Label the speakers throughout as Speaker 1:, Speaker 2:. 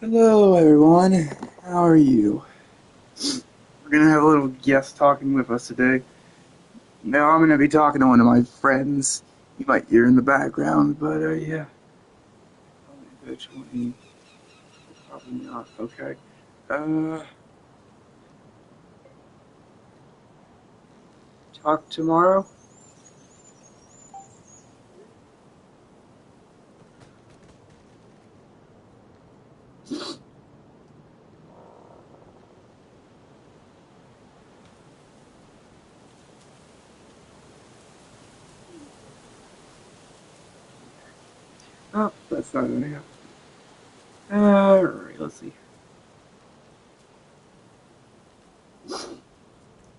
Speaker 1: Hello, everyone. How are you? We're gonna have a little guest talking with us today. Now, I'm gonna be talking to one of my friends. You might hear in the background, but yeah. Eventually, probably not. Okay. Uh, talk tomorrow. Oh, that's not gonna happen. Alright, let's see.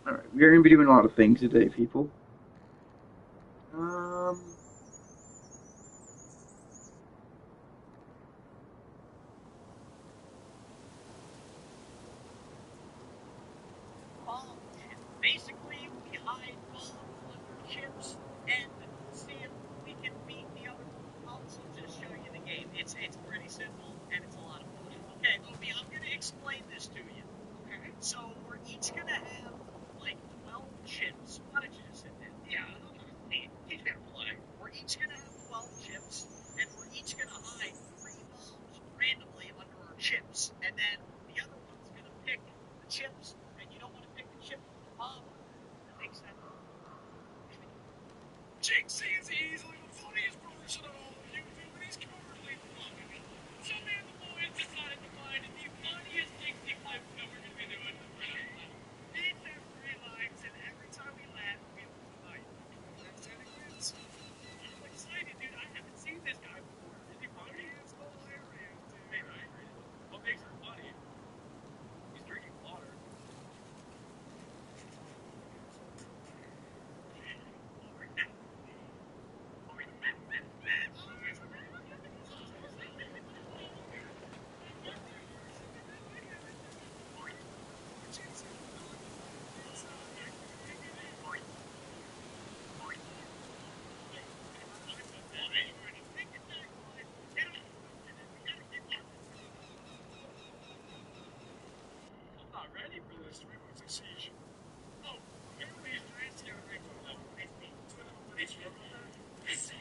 Speaker 1: Alright, we're gonna be doing a lot of things today, people. Um,
Speaker 2: Basically, we hide bombs under ships and see if we can beat the other. I'll just show you the game. It's pretty simple and it's a lot of fun. Okay, Obi, I'm gonna explain this to you. Okay. So we're each gonna have like 12 chips. Why don't you just sit down? Yeah. He's gonna play. We're each gonna have 12 chips, and we're each gonna hide 3 bombs randomly under our chips, and then the other one's gonna pick the chips, and you don't want to pick the chip with the bomb under it. That makes sense. Jinx is easily the funniest person on all of YouTube, and he's currently vlogging it. So me and the boys decided to find the funniest Jinxie clips that we're gonna be doing. They each have 3 lines, and every time we laugh, we lose a night. I'm excited, dude. I haven't seen this guy before. Is he funny? It's hilarious, dude. Hey, I agree. What makes him funny? He's drinking water. I'm not ready for this. We will succeed. Oh, apparently he's dressed here. I don't know. It's your brother? Yes.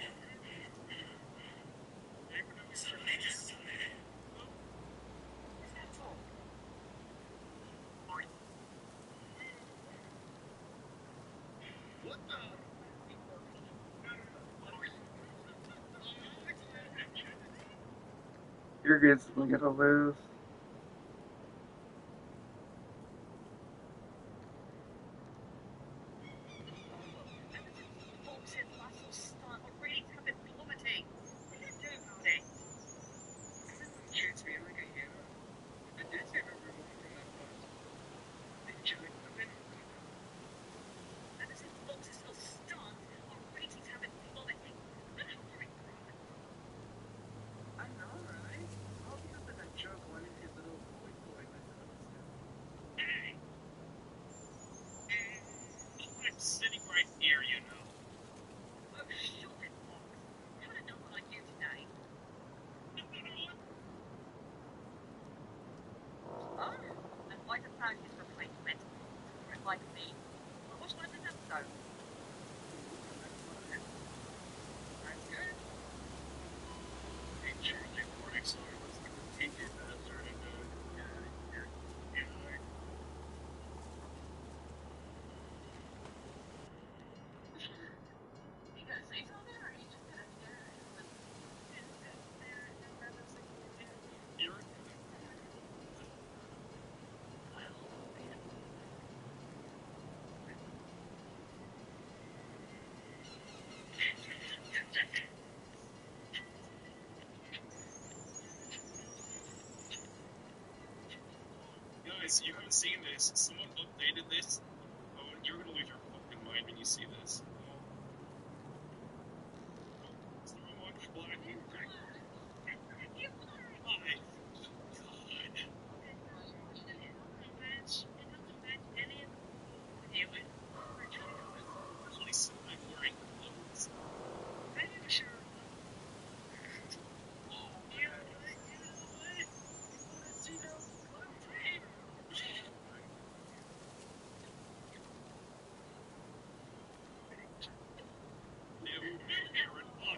Speaker 2: What the?
Speaker 1: you're good. We're gonna lose.
Speaker 2: I'm sitting right here, you know. Oh, shut it, Fox. You want to know what I do today? Oh, and quite a practice replacement. For like me. Well, what's one of the episode? That's good. Hey, Charlie, morning, sorry, let's get the TK faster and, you gonna say something, or are you just gonna You're Guys, you haven't seen this. Someone updated this. Oh, you're gonna lose your fucking mind when you see this. Oh, it's the wrong one. Black. Why? Listen, I'm wearing clothes. Sure. Oh,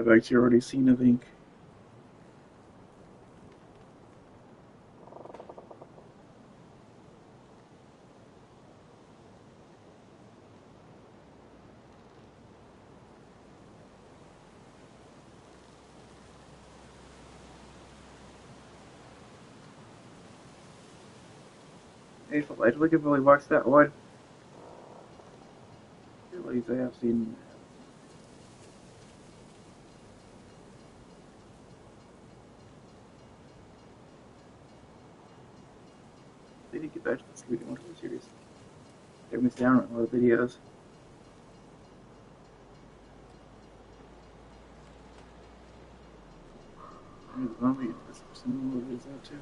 Speaker 1: I've actually already seen a ink. Hey, I look at really watch that one. At least I have seen. They need to get back to the studio one of the series. They're missing down on a lot of videos. There's Mummy. There's some movies out too.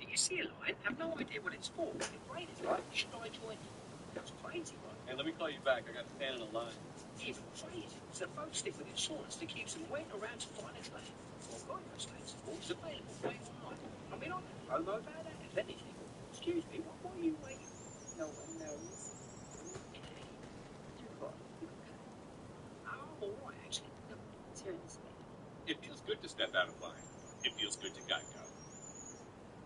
Speaker 2: You see a line, have no idea what it's for. It's great, right? You should try joining. That's crazy, right?
Speaker 3: Hey, let me call you back. I got a fan in a line.
Speaker 2: Even crazy. It's a phone stick with insurance that keeps them waiting around to find its land. Well, God, those things are always available way online. I mean, on the promo about that, if anything. Excuse me, what are you waiting for? No one knows. Okay. I'm all right, actually. No, seriously.
Speaker 3: It feels good to step out of line. It feels good to Geico.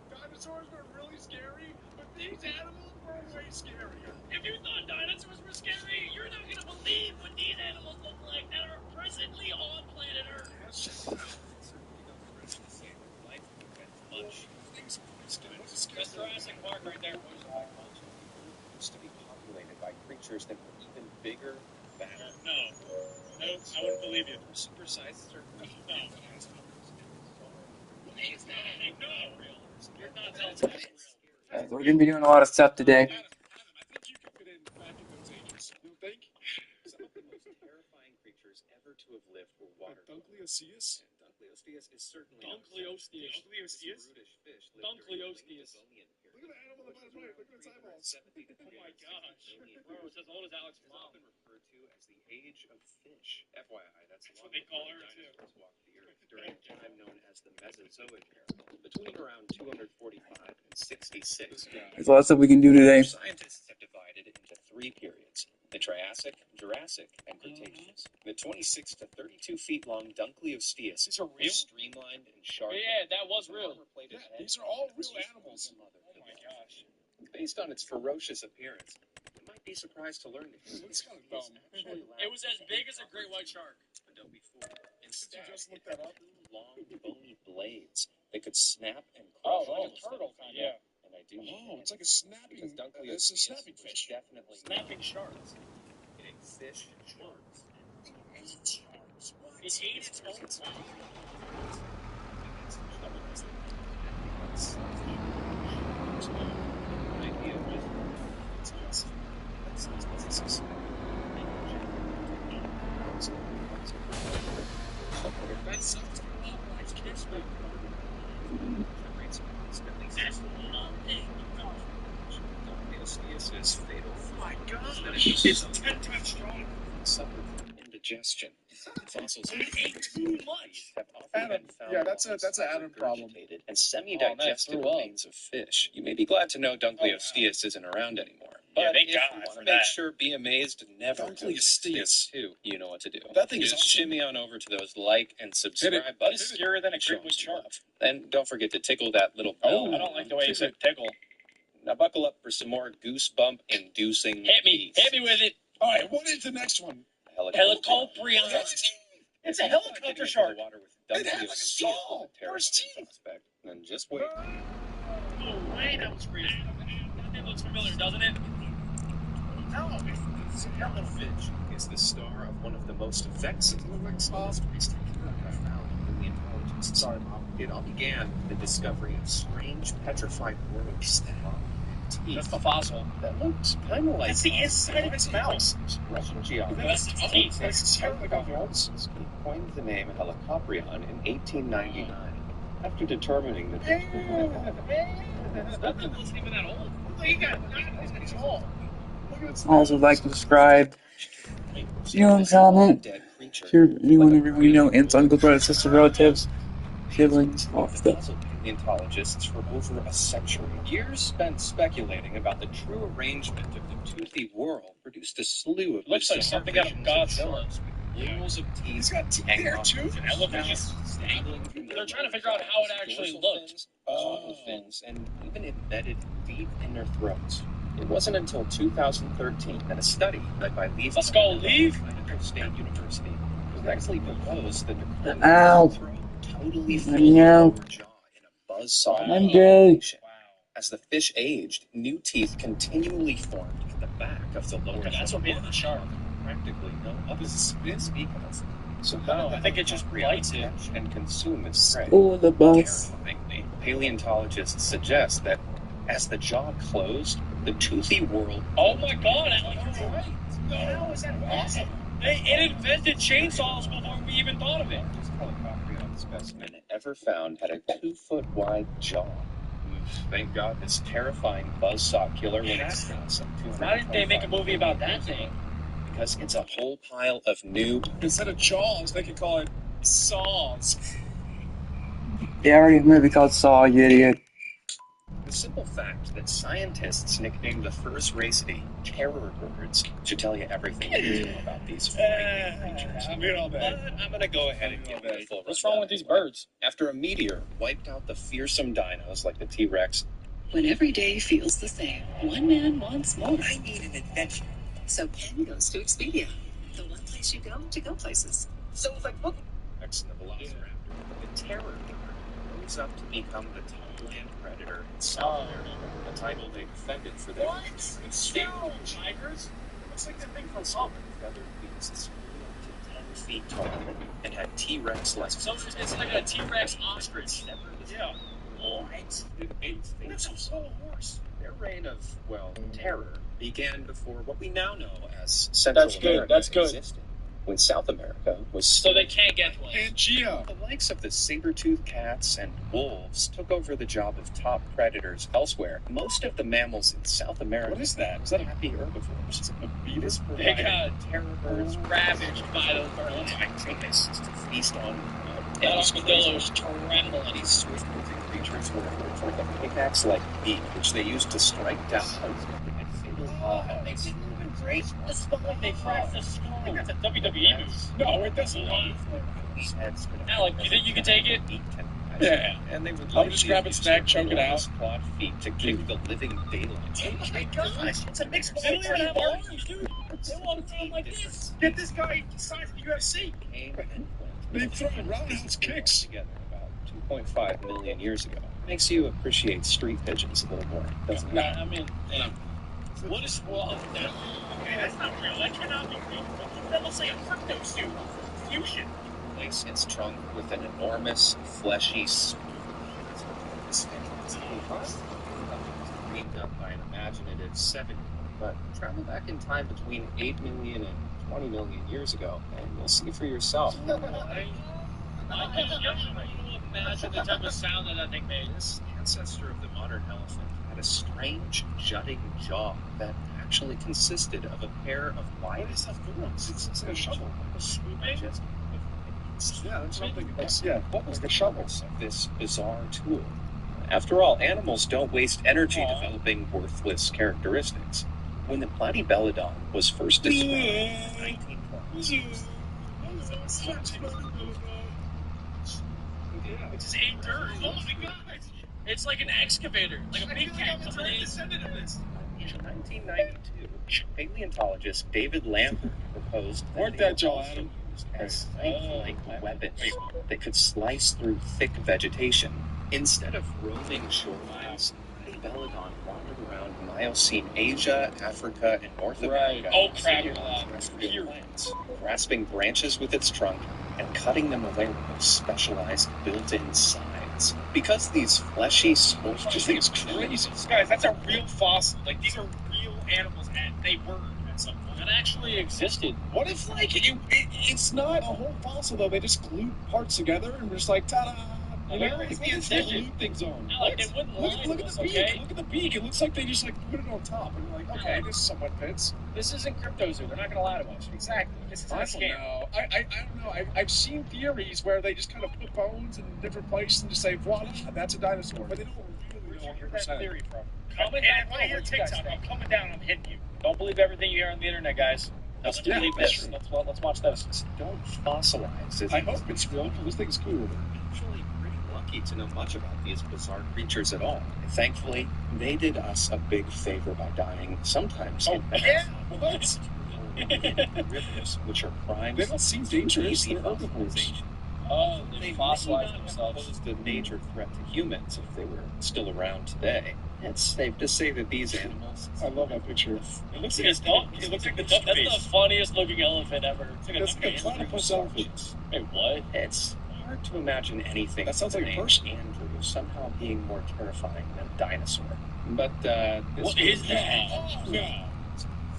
Speaker 3: Dinosaurs were really scary, but these animals were way scarier.
Speaker 2: If you thought dinosaurs were scary, you're not going to believe what these animals look like that are presently on planet Earth.
Speaker 3: Certainly don't stretch the same life much. Things
Speaker 2: That's Jurassic Park right there.
Speaker 4: Used to be populated by creatures that were even bigger, fatter.
Speaker 2: No, I wouldn't believe you.
Speaker 4: Supersized certain.
Speaker 2: No. It's not real. You're not telling me it's real.
Speaker 1: We're gonna be doing a lot of stuff today.
Speaker 3: Adam, I think you could fit in back in those ages. You think?
Speaker 4: Some of the most terrifying creatures ever to have lived were water.
Speaker 3: Dunkleosteus?
Speaker 4: And Dunkleosteus is certainly
Speaker 3: Dunkleosteus.
Speaker 4: This brutish fish lived
Speaker 3: Dunkleosteus.
Speaker 4: during the late Devonian period.
Speaker 3: Look at the animal on the bottom right. Look at its eyeballs.
Speaker 4: 70 to
Speaker 3: Oh my
Speaker 4: 360
Speaker 3: gosh.
Speaker 4: million
Speaker 2: Bro, it's as old as Alex's
Speaker 4: It's
Speaker 2: mom.
Speaker 4: often referred to as the age of fish. FYI, that's
Speaker 2: what they call her, too.
Speaker 4: Dinosaurs walked the earth during a time known as the Mesozoic era, between around 245 and 66.
Speaker 1: There's a lot of stuff we can do today.
Speaker 4: Scientists have divided it into three periods: the Triassic, Jurassic, and Cretaceous. The 26 to 32 feet long Dunkleosteus
Speaker 3: These are real?
Speaker 4: is streamlined and sharp.
Speaker 2: Yeah, that was real.
Speaker 3: Yeah, these are all real animals.
Speaker 2: Oh my gosh.
Speaker 4: Based on its ferocious appearance, you might be surprised to learn that it
Speaker 3: Looks kind of dumb.
Speaker 2: It was as big as a great white shark.
Speaker 4: Adobe 4.
Speaker 3: Did
Speaker 4: Instead,
Speaker 3: you just look that up?
Speaker 4: long, bony blades that could snap and
Speaker 2: Oh,
Speaker 4: crush.
Speaker 2: like a turtle kind of. Yeah.
Speaker 4: And I do
Speaker 3: Oh, it's like a
Speaker 4: because
Speaker 3: snapping. It's a
Speaker 4: Dunkleosteus
Speaker 3: snapping
Speaker 4: was
Speaker 3: fish.
Speaker 4: definitely
Speaker 2: Snapping sharks.
Speaker 4: a fish sharks.
Speaker 2: It ate its own mom. That sounds like kids make. That's one thing.
Speaker 4: Dunkleosteus is fatal.
Speaker 2: Oh my god. It's 10 times stronger.
Speaker 4: Suffered from indigestion. Fossils
Speaker 2: It ate too much.
Speaker 4: have often
Speaker 3: Adam,
Speaker 4: been found
Speaker 3: yeah, that's an
Speaker 4: alongside
Speaker 3: Adam problem.
Speaker 4: regurgitated and semi-digested remains of fish. You may be glad to know Dunkleosteus isn't around anymore.
Speaker 2: Yeah,
Speaker 4: But
Speaker 2: thank
Speaker 4: if
Speaker 2: God
Speaker 4: you want
Speaker 2: for
Speaker 4: to make
Speaker 2: that.
Speaker 4: sure, be amazed, and never
Speaker 3: Dunkleosteus.
Speaker 4: too, you know what to do.
Speaker 3: That thing is
Speaker 4: Just
Speaker 3: awesome.
Speaker 4: shimmy on over to those like and subscribe
Speaker 3: Hit it.
Speaker 4: buttons.
Speaker 2: Scarier than a
Speaker 4: Show
Speaker 2: great white
Speaker 4: us
Speaker 2: shark.
Speaker 4: love. And don't forget to tickle that little bell.
Speaker 2: I don't like the way you said tickle.
Speaker 4: Now buckle up for some more goosebump-inducing
Speaker 2: Hit me.
Speaker 4: beats.
Speaker 2: Hit me with it.
Speaker 3: All right, what is the next one?
Speaker 2: Helicoprion. It's a helicopter shark.
Speaker 3: It had like a saw. There's teeth.
Speaker 4: And just wait.
Speaker 2: No way, that was crazy. That thing looks familiar, doesn't it? No, it's a
Speaker 4: Fish is the star of one of the most vexing mysteries found in the intelligence.
Speaker 3: Sorry, Mom.
Speaker 4: It all began with the discovery of strange petrified worms that had
Speaker 2: That's
Speaker 4: teeth
Speaker 2: the fossil.
Speaker 4: that looked kind of like
Speaker 2: That's the inside of its mouth.
Speaker 4: Russian geologist.
Speaker 2: That's its teeth.
Speaker 3: It's like a horse.
Speaker 4: He coined the name Helicoprion in 1899 after determining that
Speaker 2: That thing wasn't even that old. Look, he got he's old.
Speaker 3: Look at its
Speaker 1: Also, like, subscribe, See you in the comment. Sure, everyone you know, aunts, uncles, brothers, sisters, relatives, siblings, all that stuff.
Speaker 4: Puzzled paleontologists for over a century. Years spent speculating about the true arrangement of the toothy world produced a slew of
Speaker 2: Looks like something out of Godzilla.
Speaker 4: Rows of teeth.
Speaker 3: He's got teeth
Speaker 4: hanging
Speaker 3: there
Speaker 4: off
Speaker 3: too.
Speaker 4: their
Speaker 2: Elephants. They're trying to figure out how it actually looked.
Speaker 4: Caudal fins, and even embedded deep in their throats. It wasn't until 2013 that a study led by Leaf
Speaker 2: Let's go, Leaf.
Speaker 4: Idaho State University actually proposed that the
Speaker 1: Ow.
Speaker 4: throat totally filled
Speaker 1: Let me
Speaker 4: the
Speaker 1: out.
Speaker 4: lower jaw in a buzzsaw
Speaker 1: I'm good.
Speaker 4: formation. As the fish aged, new teeth continually formed at the back of the lower jaw.
Speaker 2: That's what made it a shark.
Speaker 4: Practically no other speak of. So
Speaker 2: No, I think it just bites it.
Speaker 4: and consume its prey.
Speaker 1: Oh, the bus.
Speaker 4: Terrifyingly, paleontologists suggest that as the jaw closed, the toothy world.
Speaker 2: Oh my God, Alex, you're right. How is that possible? It invented chainsaws before we even thought of it.
Speaker 4: This Helicopterion specimen ever found had a 2-foot wide jaw. Thank God this terrifying buzzsaw killer went extinct.
Speaker 2: Why didn't they make a movie about that thing?
Speaker 4: Because it's a whole pile of new.
Speaker 3: Instead of jaws, they could call it saws.
Speaker 1: They already have a movie called Saw, you idiot.
Speaker 4: The simple fact that scientists nicknamed the first raceity terror birds should tell you everything you need to know about these frightening creatures.
Speaker 3: I'm here all day.
Speaker 4: But I'm going to go ahead and give you the full
Speaker 2: What's
Speaker 4: rundown.
Speaker 2: wrong with these birds?
Speaker 4: After a meteor wiped out the fearsome dinos like the T-Rex,
Speaker 5: When every day feels the same, one man wants more.
Speaker 6: I need an adventure.
Speaker 5: So Ken goes to Expedia, the one place you go to go places.
Speaker 6: So if I book
Speaker 4: X and the Velociraptor, the terror bird grows up to become the top land predator in South America, a title they defended for their
Speaker 2: It's sterile tigers. Looks like the thing from Salt.
Speaker 4: feathered beasts grew up to 10 feet tall and had T-Rex-like.
Speaker 2: So it's like a T-Rex ostrich. Yeah. What?
Speaker 3: It's a whole horse.
Speaker 4: Their reign of, well, terror began before what we now know as Central
Speaker 2: That's good,
Speaker 4: America
Speaker 2: that's good.
Speaker 4: existed, when South America was
Speaker 2: So they can't get one.
Speaker 3: Pangea.
Speaker 4: The likes of the saber-toothed cats and wolves took over the job of top predators elsewhere. Most of the mammals in South America.
Speaker 3: What is that?
Speaker 4: Is that happy herbivores? It's a beatus
Speaker 2: They
Speaker 4: provided
Speaker 2: got
Speaker 4: terror birds
Speaker 2: ravaged by those birds.
Speaker 4: famous to feast on.
Speaker 2: That armadillo's trembling.
Speaker 4: These swift-moving creatures were for the pickaxe-like beak, which they used to strike down.
Speaker 2: They didn't even break the skull. They cracked the skull. I think that's a WWE move.
Speaker 3: No, it doesn't.
Speaker 4: These heads could
Speaker 2: Alec, you think you can take it?
Speaker 3: Yeah.
Speaker 4: And they would
Speaker 3: I would just grab its neck, choke it out.
Speaker 4: Clawed feet to kick the living daylights.
Speaker 2: Oh my gosh, it's a mixed They don't even have arms, dude. They walk around like this.
Speaker 3: Get this guy the size of the UFC.
Speaker 4: Came and went.
Speaker 3: They've thrown roundhouse kicks.
Speaker 4: Together about 2.5 million years ago. Makes you appreciate street pigeons a little more, doesn't it?
Speaker 2: Nah, I mean, what is wrong with that? Okay, that's not real. That cannot be real. That looks like a crypto suit. Fusion.
Speaker 4: Place its trunk with an enormous, fleshy dreamed up by an imaginative 7, but travel back in time between 8 million and 20 million years ago, and you'll see for yourself.
Speaker 2: I can imagine the type of sound that thing made.
Speaker 4: This ancestor of the modern elephant had a strange, jutting jaw that actually consisted of a pair of wide horns.
Speaker 3: It's like a shovel.
Speaker 2: Swooping?
Speaker 3: Yeah, that's something. Yeah, what was the shovel?
Speaker 4: This bizarre tool. After all, animals don't waste energy developing worthless characteristics. When the Platybelodon was first described in 1920s,
Speaker 2: It's just ate dirt. Oh my god. It's like an excavator. Like a big cat coming in.
Speaker 4: in 1992, paleontologist David Lambert proposed
Speaker 3: Weren't
Speaker 4: they
Speaker 3: that Joe
Speaker 4: also
Speaker 3: Adam?
Speaker 4: used as knife-like weapons that could slice through thick vegetation. Instead of roaming shorelines, Platybelodon wandered around Miocene Asia, Africa, and North America.
Speaker 2: Oh crap.
Speaker 4: Terrestrial plants, grasping branches with its trunk and cutting them away with specialized built-in sides. Because these fleshy,
Speaker 2: I just think it's crazy. Guys, that's a real fossil. Like, these are real animals, and they were at some point. That actually existed.
Speaker 3: What if, like, it's not a whole fossil, though? They just glued parts together and we're just like, ta-da! You know, it's the incision things on.
Speaker 2: Alec, they wouldn't lie
Speaker 3: Look
Speaker 2: to
Speaker 3: at
Speaker 2: us,
Speaker 3: the beak.
Speaker 2: okay?
Speaker 3: Look at the beak. It looks like they just like put it on top, and you're like, okay, this somewhat fits.
Speaker 2: This isn't CryptoZoo. They're not going to lie to us. Exactly. This isn't a
Speaker 3: I don't
Speaker 2: scam.
Speaker 3: know. I don't know. I've seen theories where they just kind of put bones in different places and just say, voila, that's a dinosaur. But they don't really know
Speaker 2: Where'd you get that
Speaker 3: 100%.
Speaker 2: theory from? Comment down below your TikTok. I'm coming down. I'm hitting you. Don't believe everything you hear on the internet, guys. Now, let's believe this. Let's watch this.
Speaker 4: Don't fossilize.
Speaker 3: I hope it's real. This thing's cool.
Speaker 4: Actually pretty lucky to know much about these bizarre creatures at all. Thankfully, they did us a big favor by dying sometimes in bath.
Speaker 3: Yeah, what?
Speaker 4: Rivers, which are primed.
Speaker 3: They don't seem dangerous.
Speaker 4: Easy
Speaker 3: They're herbivores.
Speaker 4: fossilization.
Speaker 2: Oh,
Speaker 4: They
Speaker 2: they
Speaker 4: may
Speaker 2: fossilized
Speaker 4: not
Speaker 2: themselves.
Speaker 4: have posed a major threat to humans if they were still around today. It's safe to say that these animals.
Speaker 3: I love that picture.
Speaker 2: It looks like a duck. It looks like the duck. That's the funniest looking elephant ever. It's like
Speaker 3: That's like a platypus elephant.
Speaker 2: Wait, what?
Speaker 4: It's hard to imagine anything.
Speaker 3: That sounds like a
Speaker 4: named
Speaker 3: person.
Speaker 4: Andrew somehow being more terrifying than a dinosaur. But this
Speaker 2: What is that?
Speaker 3: No.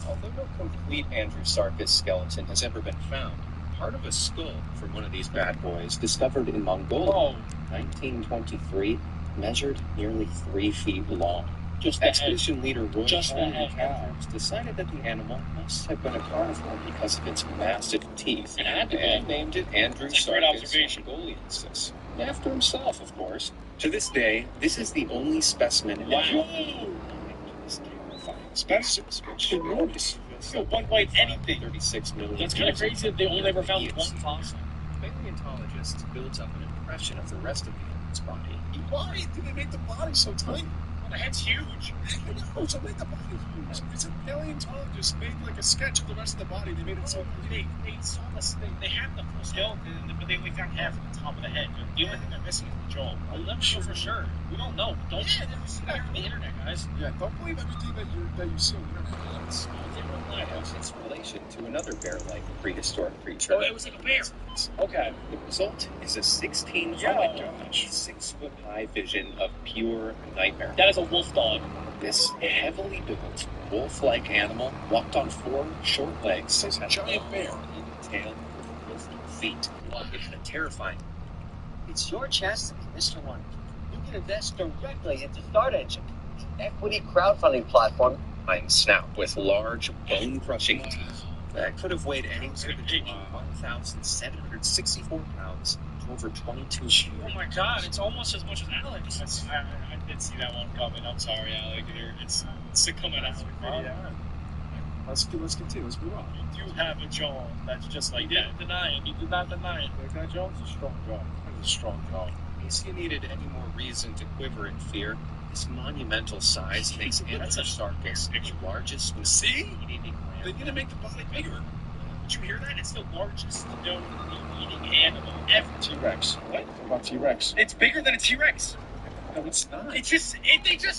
Speaker 4: Although no complete Andrewsarchus skeleton has ever been found, part of a skull from one of these bad boys discovered in Mongolia, 1923, measured nearly 3 feet long.
Speaker 2: Just the head.
Speaker 4: Expedition leader Roy
Speaker 2: Just the head.
Speaker 4: Andrews decided that the animal must have been a carnivore because of its massive teeth,
Speaker 2: It had to be.
Speaker 4: and named it
Speaker 2: That's a great
Speaker 4: Andrewsarchus
Speaker 2: observation.
Speaker 4: mongoliensis, after himself, of course. To this day, this is the only specimen
Speaker 2: Wow.
Speaker 4: ever this terrifying
Speaker 3: Species, which enormous.
Speaker 2: So one weight anything.
Speaker 4: 36 million.
Speaker 2: That's kind of crazy that they only ever found
Speaker 4: years.
Speaker 2: one fossil.
Speaker 4: Paleontologists built up an impression of the rest of the animal's body.
Speaker 3: Why did they make the body so tiny?
Speaker 2: Well, the head's huge.
Speaker 3: Oh, so make the body huge. It's a paleontologist made like a sketch of the rest of the body. They made it so
Speaker 2: They saw this. They had the full skeleton, but they only found half of the top of the head. The only thing they're missing is the jaw. We'll never know for sure. We don't know. Don't never see that on the internet, guys.
Speaker 3: Yeah, don't believe everything that you see on the internet.
Speaker 2: They won't lie to us.
Speaker 4: Its relation to another bear-like prehistoric creature.
Speaker 2: Oh, it was like a bear. Okay.
Speaker 4: The result is a 16
Speaker 2: Oh my gosh.
Speaker 4: 6-foot-high vision of pure nightmare.
Speaker 2: That is a wolf dog.
Speaker 4: This heavily built, wolf-like animal walked on 4 short legs.
Speaker 3: It's a giant bear.
Speaker 4: Tail with 50 feet. It's a terrifying.
Speaker 6: It's your chance to be Mr. One. You can invest directly into Start Engine, the equity crowdfunding platform.
Speaker 4: Snout with large, bone-crushing teeth that could have weighed anywhere between 1,764 pounds to over 22
Speaker 2: Oh my god, it's almost as much as Alex. I did see that one coming. I'm sorry, Alex. It's coming out.
Speaker 3: Let's continue. Let's move on.
Speaker 2: You do have a jaw that's just like that. Deny it. You did not deny it.
Speaker 3: That guy Jones is a strong jaw. That's a strong jaw.
Speaker 4: In case you needed any more reason to quiver in fear, this monumental size makes Andrewsarchus the largest
Speaker 3: See?
Speaker 4: eating
Speaker 3: They need to make the body bigger.
Speaker 2: Did you hear that? It's the largest known eating animal ever.
Speaker 3: T-Rex. What? What about T-Rex?
Speaker 2: It's bigger than a T-Rex.
Speaker 3: No, it's not.
Speaker 2: They just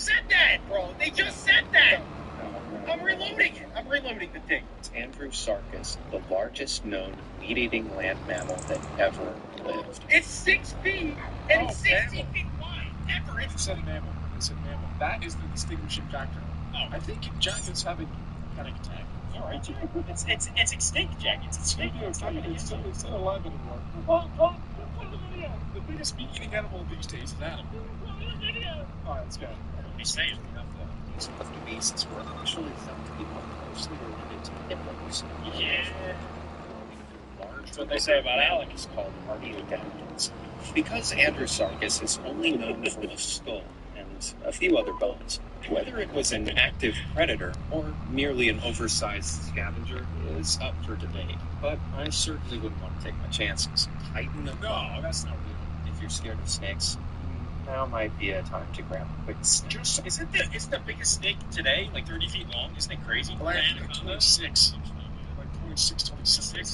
Speaker 2: said that, bro. They just said that.
Speaker 3: No.
Speaker 2: I'm reloading it. I'm reloading the thing.
Speaker 4: It's Andrewsarchus, the largest known meat-eating land mammal that ever lived.
Speaker 2: It's 6 feet and it's 60
Speaker 3: mammal.
Speaker 2: feet wide. Ever.
Speaker 3: It's a mammal. It's a mammal. That is the distinguishing factor.
Speaker 2: Oh,
Speaker 3: I think Jack is having a panic attack.
Speaker 2: all right, Jack. It's extinct, Jack. It's extinct.
Speaker 3: It's not alive anymore. The biggest meat-eating animal these days is Adam. All right, let's go.
Speaker 2: They say it.
Speaker 4: These hoofed beasts were actually thought to be more closely related to hippos.
Speaker 2: Yeah.
Speaker 4: Large
Speaker 2: That's what they say about Alex.
Speaker 4: is called artiodactyls. Because Andrewsarchus is only known from a skull and a few other bones, whether it was an active predator or merely an oversized scavenger is up for debate. But I certainly wouldn't want to take my chances. Tighten the
Speaker 3: No, that's not real.
Speaker 4: if you're scared of snakes. Now might be a time to grab a quick snack.
Speaker 2: Isn't the biggest snake today like 30 feet long? Isn't it crazy?
Speaker 3: Like
Speaker 2: Anaconda?
Speaker 3: 26. Like 26.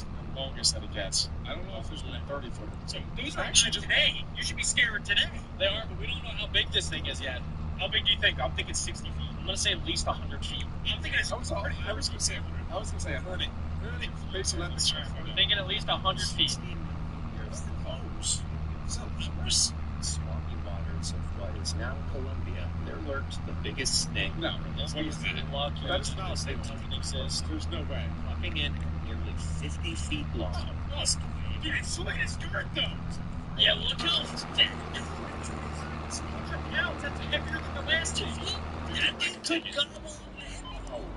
Speaker 3: The longest that it gets. I don't know if there's been a 30 foot.
Speaker 2: So those are actually just today. You should be scared today. They are, but we don't know how big this thing is yet. How big do you think? I'm thinking 60 feet. I'm gonna say at least 100 feet. I'm thinking it's
Speaker 3: I was gonna say 100. I was gonna say 100. Based on that,
Speaker 2: I'm thinking at least 100 feet.
Speaker 3: years. Close. So numbers.
Speaker 4: Swampy waters of what is now Colombia, there lurked the biggest snake.
Speaker 3: No,
Speaker 2: What is that? Lucky.
Speaker 3: That's not a
Speaker 2: They
Speaker 3: snake.
Speaker 2: don't exist.
Speaker 3: There's no way.
Speaker 4: Walking in at nearly 50 feet long.
Speaker 2: Dude, it's slit his skirt though. Yeah, look out! 100 pounds, that's heavier than the last two. That thing could gobble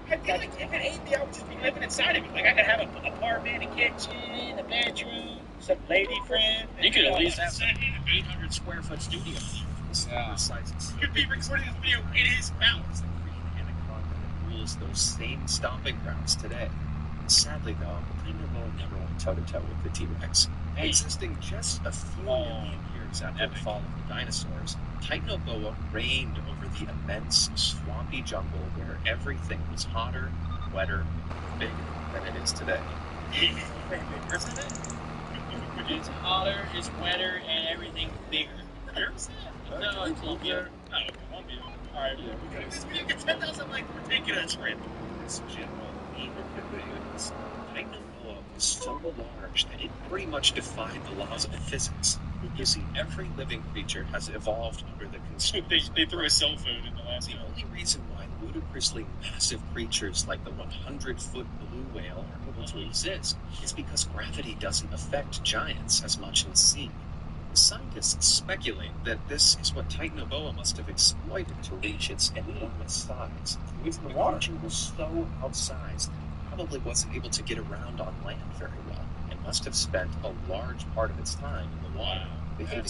Speaker 2: I feel like if it ate me, I would just be living inside of it. Like I could have an apartment, a kitchen, a bedroom, some lady friend. You could at least have some 800 square foot studio.
Speaker 3: Yeah.
Speaker 2: You could be recording this video in his mouth.
Speaker 4: Anaconda rules those same stomping grounds today. Sadly, though, Tynoboa never went toe-to-toe with the T-Rex. Existing just a few million years after the fall of the dinosaurs, Tynoboa reigned over the immense, swampy jungle where everything was hotter, wetter, bigger than it is today.
Speaker 2: Isn't it? It's hotter, it's wetter, and everything's bigger. Where's that? No, it's Columbia. Oh, Columbia. Alright, yeah. This video gets 10,000 likes, we're taking a trip.
Speaker 4: This general eagerness, Tynoboa was so large that it pretty much defied the laws of physics. You see, every living creature has evolved under the constraints.
Speaker 2: They threw a cell phone in the last
Speaker 4: The only reason why ludicrously massive creatures like the 100-foot blue whale are able to exist is because gravity doesn't affect giants as much in the sea. Scientists speculate that this is what Tynoboa must have exploited to reach its enormous size. The creature was so outsized that it probably wasn't able to get around on land very well, and must have spent a large part of its time in the water. Behaving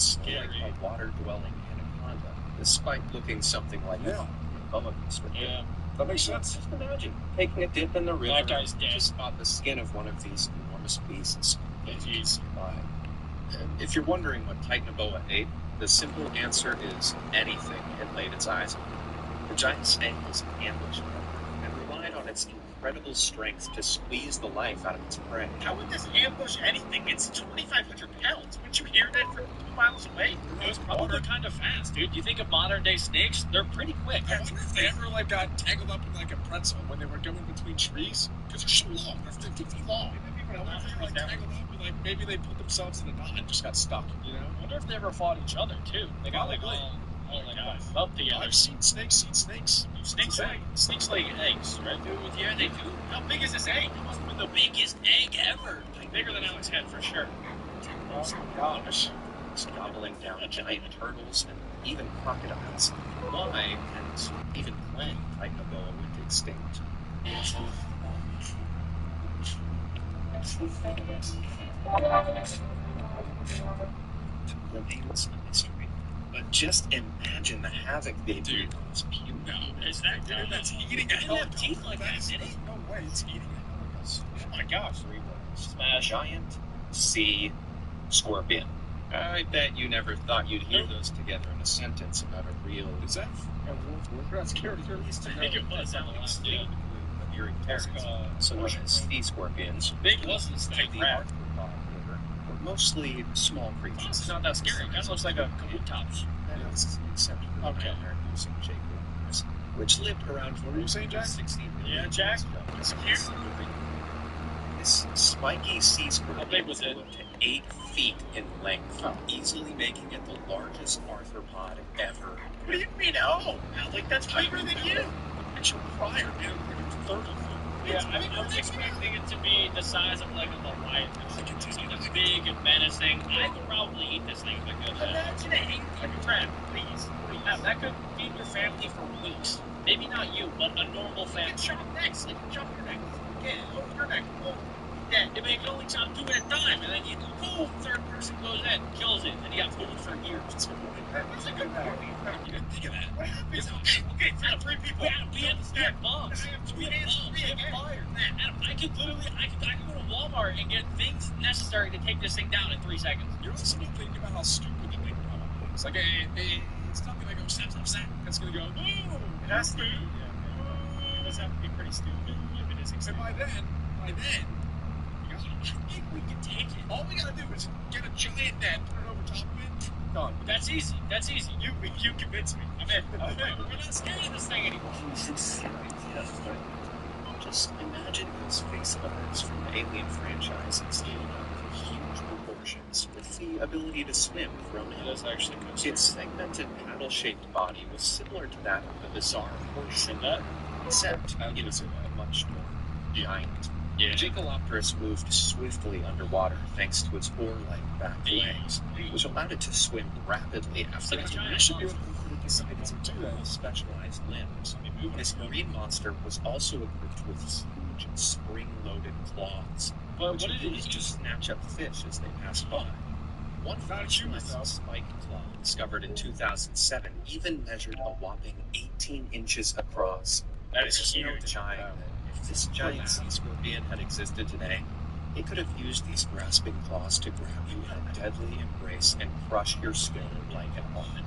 Speaker 4: like a water-dwelling anaconda, despite looking something like a boa constrictor.
Speaker 2: Yeah.
Speaker 4: That makes sense. Just imagine taking a dip in the river
Speaker 2: That guy's dead.
Speaker 4: to spot the skin of one of these enormous beasts. Jeez. If you're wondering what Tynoboa ate, the simple answer is anything it laid its eyes on. The giant snake was an ambush predator and relied on its incredible strength to squeeze the life out of its prey.
Speaker 2: How would this ambush anything? It's 2,500 pounds. Wouldn't you hear that from 2 miles away? It was probably kind of fast, dude. You think of modern day snakes, they're pretty quick.
Speaker 3: I wonder if they ever got tangled up in a pretzel when they were going between trees, because they're so long. They're 50 feet long. I wonder if they were tangled up and maybe they put themselves in a knot and just got stuck. You know?
Speaker 2: I wonder if they ever fought each other too. They got up together.
Speaker 3: I've seen snakes eat snakes.
Speaker 2: Snakes lay eggs, right? Yeah, they do. How big is this egg? It must have been the biggest egg ever. Bigger than Alex's head for sure.
Speaker 3: Oh gosh.
Speaker 4: Gobbling down giant turtles and even crocodiles. Why, and even when Tynoboa went extinct. Remains a mystery. But just imagine the havoc they do on this puny.
Speaker 2: Is that
Speaker 3: Dude, that's eating a
Speaker 2: have
Speaker 3: helicopter.
Speaker 2: teeth like that, did it?
Speaker 3: No way, it's eating a helicopter.
Speaker 2: Oh my gosh.
Speaker 4: Smash. Giant sea scorpion. I bet you never thought you'd hear those together in a sentence about a real.
Speaker 3: Is that? That's scary.
Speaker 2: I think it was that last
Speaker 4: of Erie parrots, so known as sea scorpions.
Speaker 2: Big wasn't snake
Speaker 4: The
Speaker 2: rat.
Speaker 4: arthropod order were mostly small creatures.
Speaker 2: It's not that scary. That looks like a kabutops.
Speaker 4: That is except for the nightmare using jaguars, which lived around
Speaker 3: What were you saying, Jack?
Speaker 4: 60 million
Speaker 2: Yeah, Jack.
Speaker 4: years ago.
Speaker 2: It's cute.
Speaker 4: This spiky sea scorpion
Speaker 2: How big was it?
Speaker 4: grew up to 8 feet in length, easily making it the largest arthropod ever.
Speaker 2: What do you mean? Oh, like that's bigger than you.
Speaker 3: Actual prior, man, like a 30 foot.
Speaker 2: Yeah, I was expecting it to be the size of like a lion. Something big and menacing. I could probably eat this thing if I could. Imagine it ate like a crab, please. That could feed your family for weeks. Maybe not you, but a normal family. You can chop necks. Like, chop your neck. Yeah, over your neck. Boom. Yeah, I mean, you can only chop 2 at a time, and then you do boom, third person goes in, kills it, and you got food for years. That's a good point.
Speaker 3: You didn't think of that.
Speaker 2: What happens? Okay, it's not 3 people. We had to stack bombs. I have 2 hands, 3 have fire. Adam, I could go to Walmart and get things necessary to take this thing down in 3 seconds.
Speaker 3: You're also thinking about how stupid the thing probably is. Like, it's not going to go snap. It's going to go, ooh.
Speaker 2: It has to. It does have to be pretty stupid if it is
Speaker 3: And by then,
Speaker 2: I think we can take it.
Speaker 3: all we got to do is get a giant net, put it over top of it, done.
Speaker 2: That's easy. You convinced me. I'm in. We're not scared of this thing anymore.
Speaker 4: Just imagine those face hunters from the Alien franchise scaling up to huge proportions with the ability to swim thrown in.
Speaker 2: That's actually good.
Speaker 4: Its segmented paddle-shaped body was similar to that of the bizarre horse, except it was a much more giant
Speaker 3: Yeah.
Speaker 4: Gigolopterus moved swiftly underwater thanks to its oar-like back legs, which allowed it to swim rapidly after its
Speaker 3: You should be able to decide to do that.
Speaker 4: specialized limbs. This marine monster was also equipped with huge spring-loaded claws,
Speaker 3: But
Speaker 4: which
Speaker 3: what did it
Speaker 4: used to
Speaker 3: use?
Speaker 4: snatch up fish as they passed by. One
Speaker 3: Not
Speaker 4: fossilized
Speaker 3: human, though.
Speaker 4: spiked claw discovered in 2007 even measured a whopping 18 inches across.
Speaker 3: That is
Speaker 4: There's no
Speaker 3: huge.
Speaker 4: denying that if this giant sea scorpion had existed today, it could have used these grasping claws to grab you in a deadly embrace and crush your skull like an almond.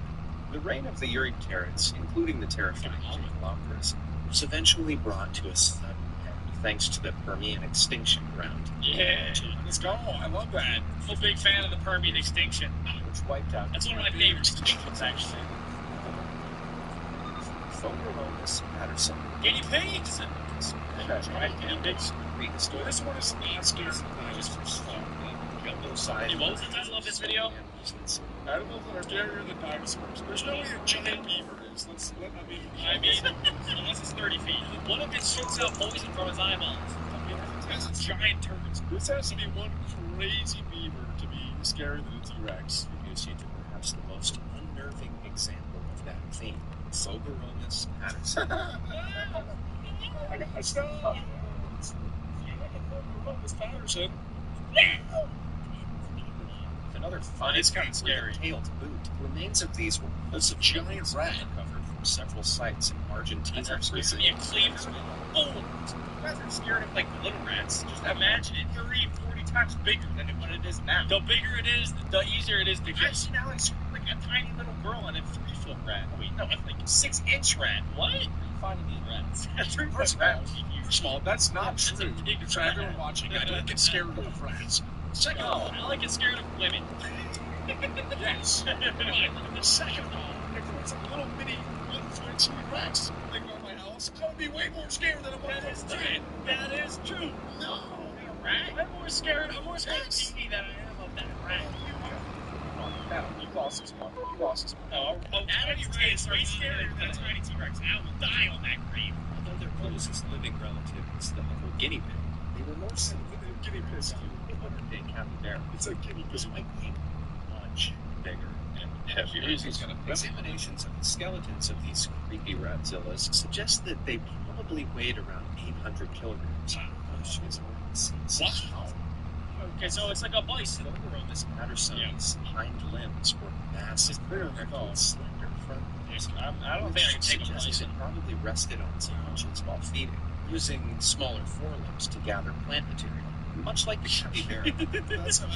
Speaker 4: The reign of the Eurypterids, including the terrifying Gigolopterus, was eventually brought to a sudden end thanks to the Permian extinction around
Speaker 3: Yeah, let's go. I love that. I'm a big fan of the Permian extinction.
Speaker 4: which wiped out
Speaker 3: That's one of my favorite extinctions, actually.
Speaker 4: Phoneromus patterson.
Speaker 3: Guinea pigs! That's right, guinea pigs.
Speaker 4: Prehistoric
Speaker 3: This one is not scared of just for slow.
Speaker 4: jumbo-sized.
Speaker 3: Hey, what was the title of this video?
Speaker 4: animals.
Speaker 3: Animals that are scarier than dinosaurs. There's no way a giant beaver is. I mean, unless it's 30 feet. What if it shoots out poison from his eyeballs? I mean, it has a giant turds. This has to be one crazy beaver to be scarier than a T-Rex.
Speaker 4: Introduce you to perhaps the most unnerving example of that theme, Phoberomus patterson.
Speaker 3: I gotta stop. This Patterson.
Speaker 4: Another fun,
Speaker 3: It's kinda scary.
Speaker 4: tail to boot. Remains of these were
Speaker 3: That's a giant rat.
Speaker 4: recovered from several sites in Argentina.
Speaker 3: That's me a cleaver. Boom! Rats are scared of like little rats. Just imagine it 30, 40 times bigger than what it is now. The bigger it is, the easier it is to kill. I've seen Alex like a tiny little girl on a 3-foot rat. Wait, no, it's like a 6-inch rat. What? Where are you finding these rats? A 3-foot rat would be huge.
Speaker 4: First of all, that's not
Speaker 3: That's
Speaker 4: true.
Speaker 3: a big
Speaker 4: For
Speaker 3: rat.
Speaker 4: everyone watching, I don't get scared of rats. Second of all,
Speaker 3: I like it scared of women.
Speaker 4: yes.
Speaker 3: The second of all, if it was a little mini 1-foot rats living on my house, I would be way more scared than a 1-foot rat. That is true. No. A rat? I'm more scared of Petey than I am of that rat. You lost this one. Oh, that is way scarier than a tiny T-Rex. I will die on that grave.
Speaker 4: although their closest living relative is the humble guinea pig, they were more similar
Speaker 3: Guinea pig.
Speaker 4: to modern-day capybara.
Speaker 3: It's a guinea
Speaker 4: This
Speaker 3: pig.
Speaker 4: might be much bigger and heavier. Examinations of the skeletons of these creepy ratzillas suggest that they probably weighed around 800 kilograms, which is
Speaker 3: Wow. Okay, so it's like a bison.
Speaker 4: Phoberomus patterson's hind limbs were massive,
Speaker 3: bigger than a dog.
Speaker 4: slender front legs,
Speaker 3: I don't think I can take a
Speaker 4: suggests
Speaker 3: bison.
Speaker 4: it probably rested on its haunches while feeding, using smaller forelimbs to gather plant material, much like the capybara.
Speaker 3: That's a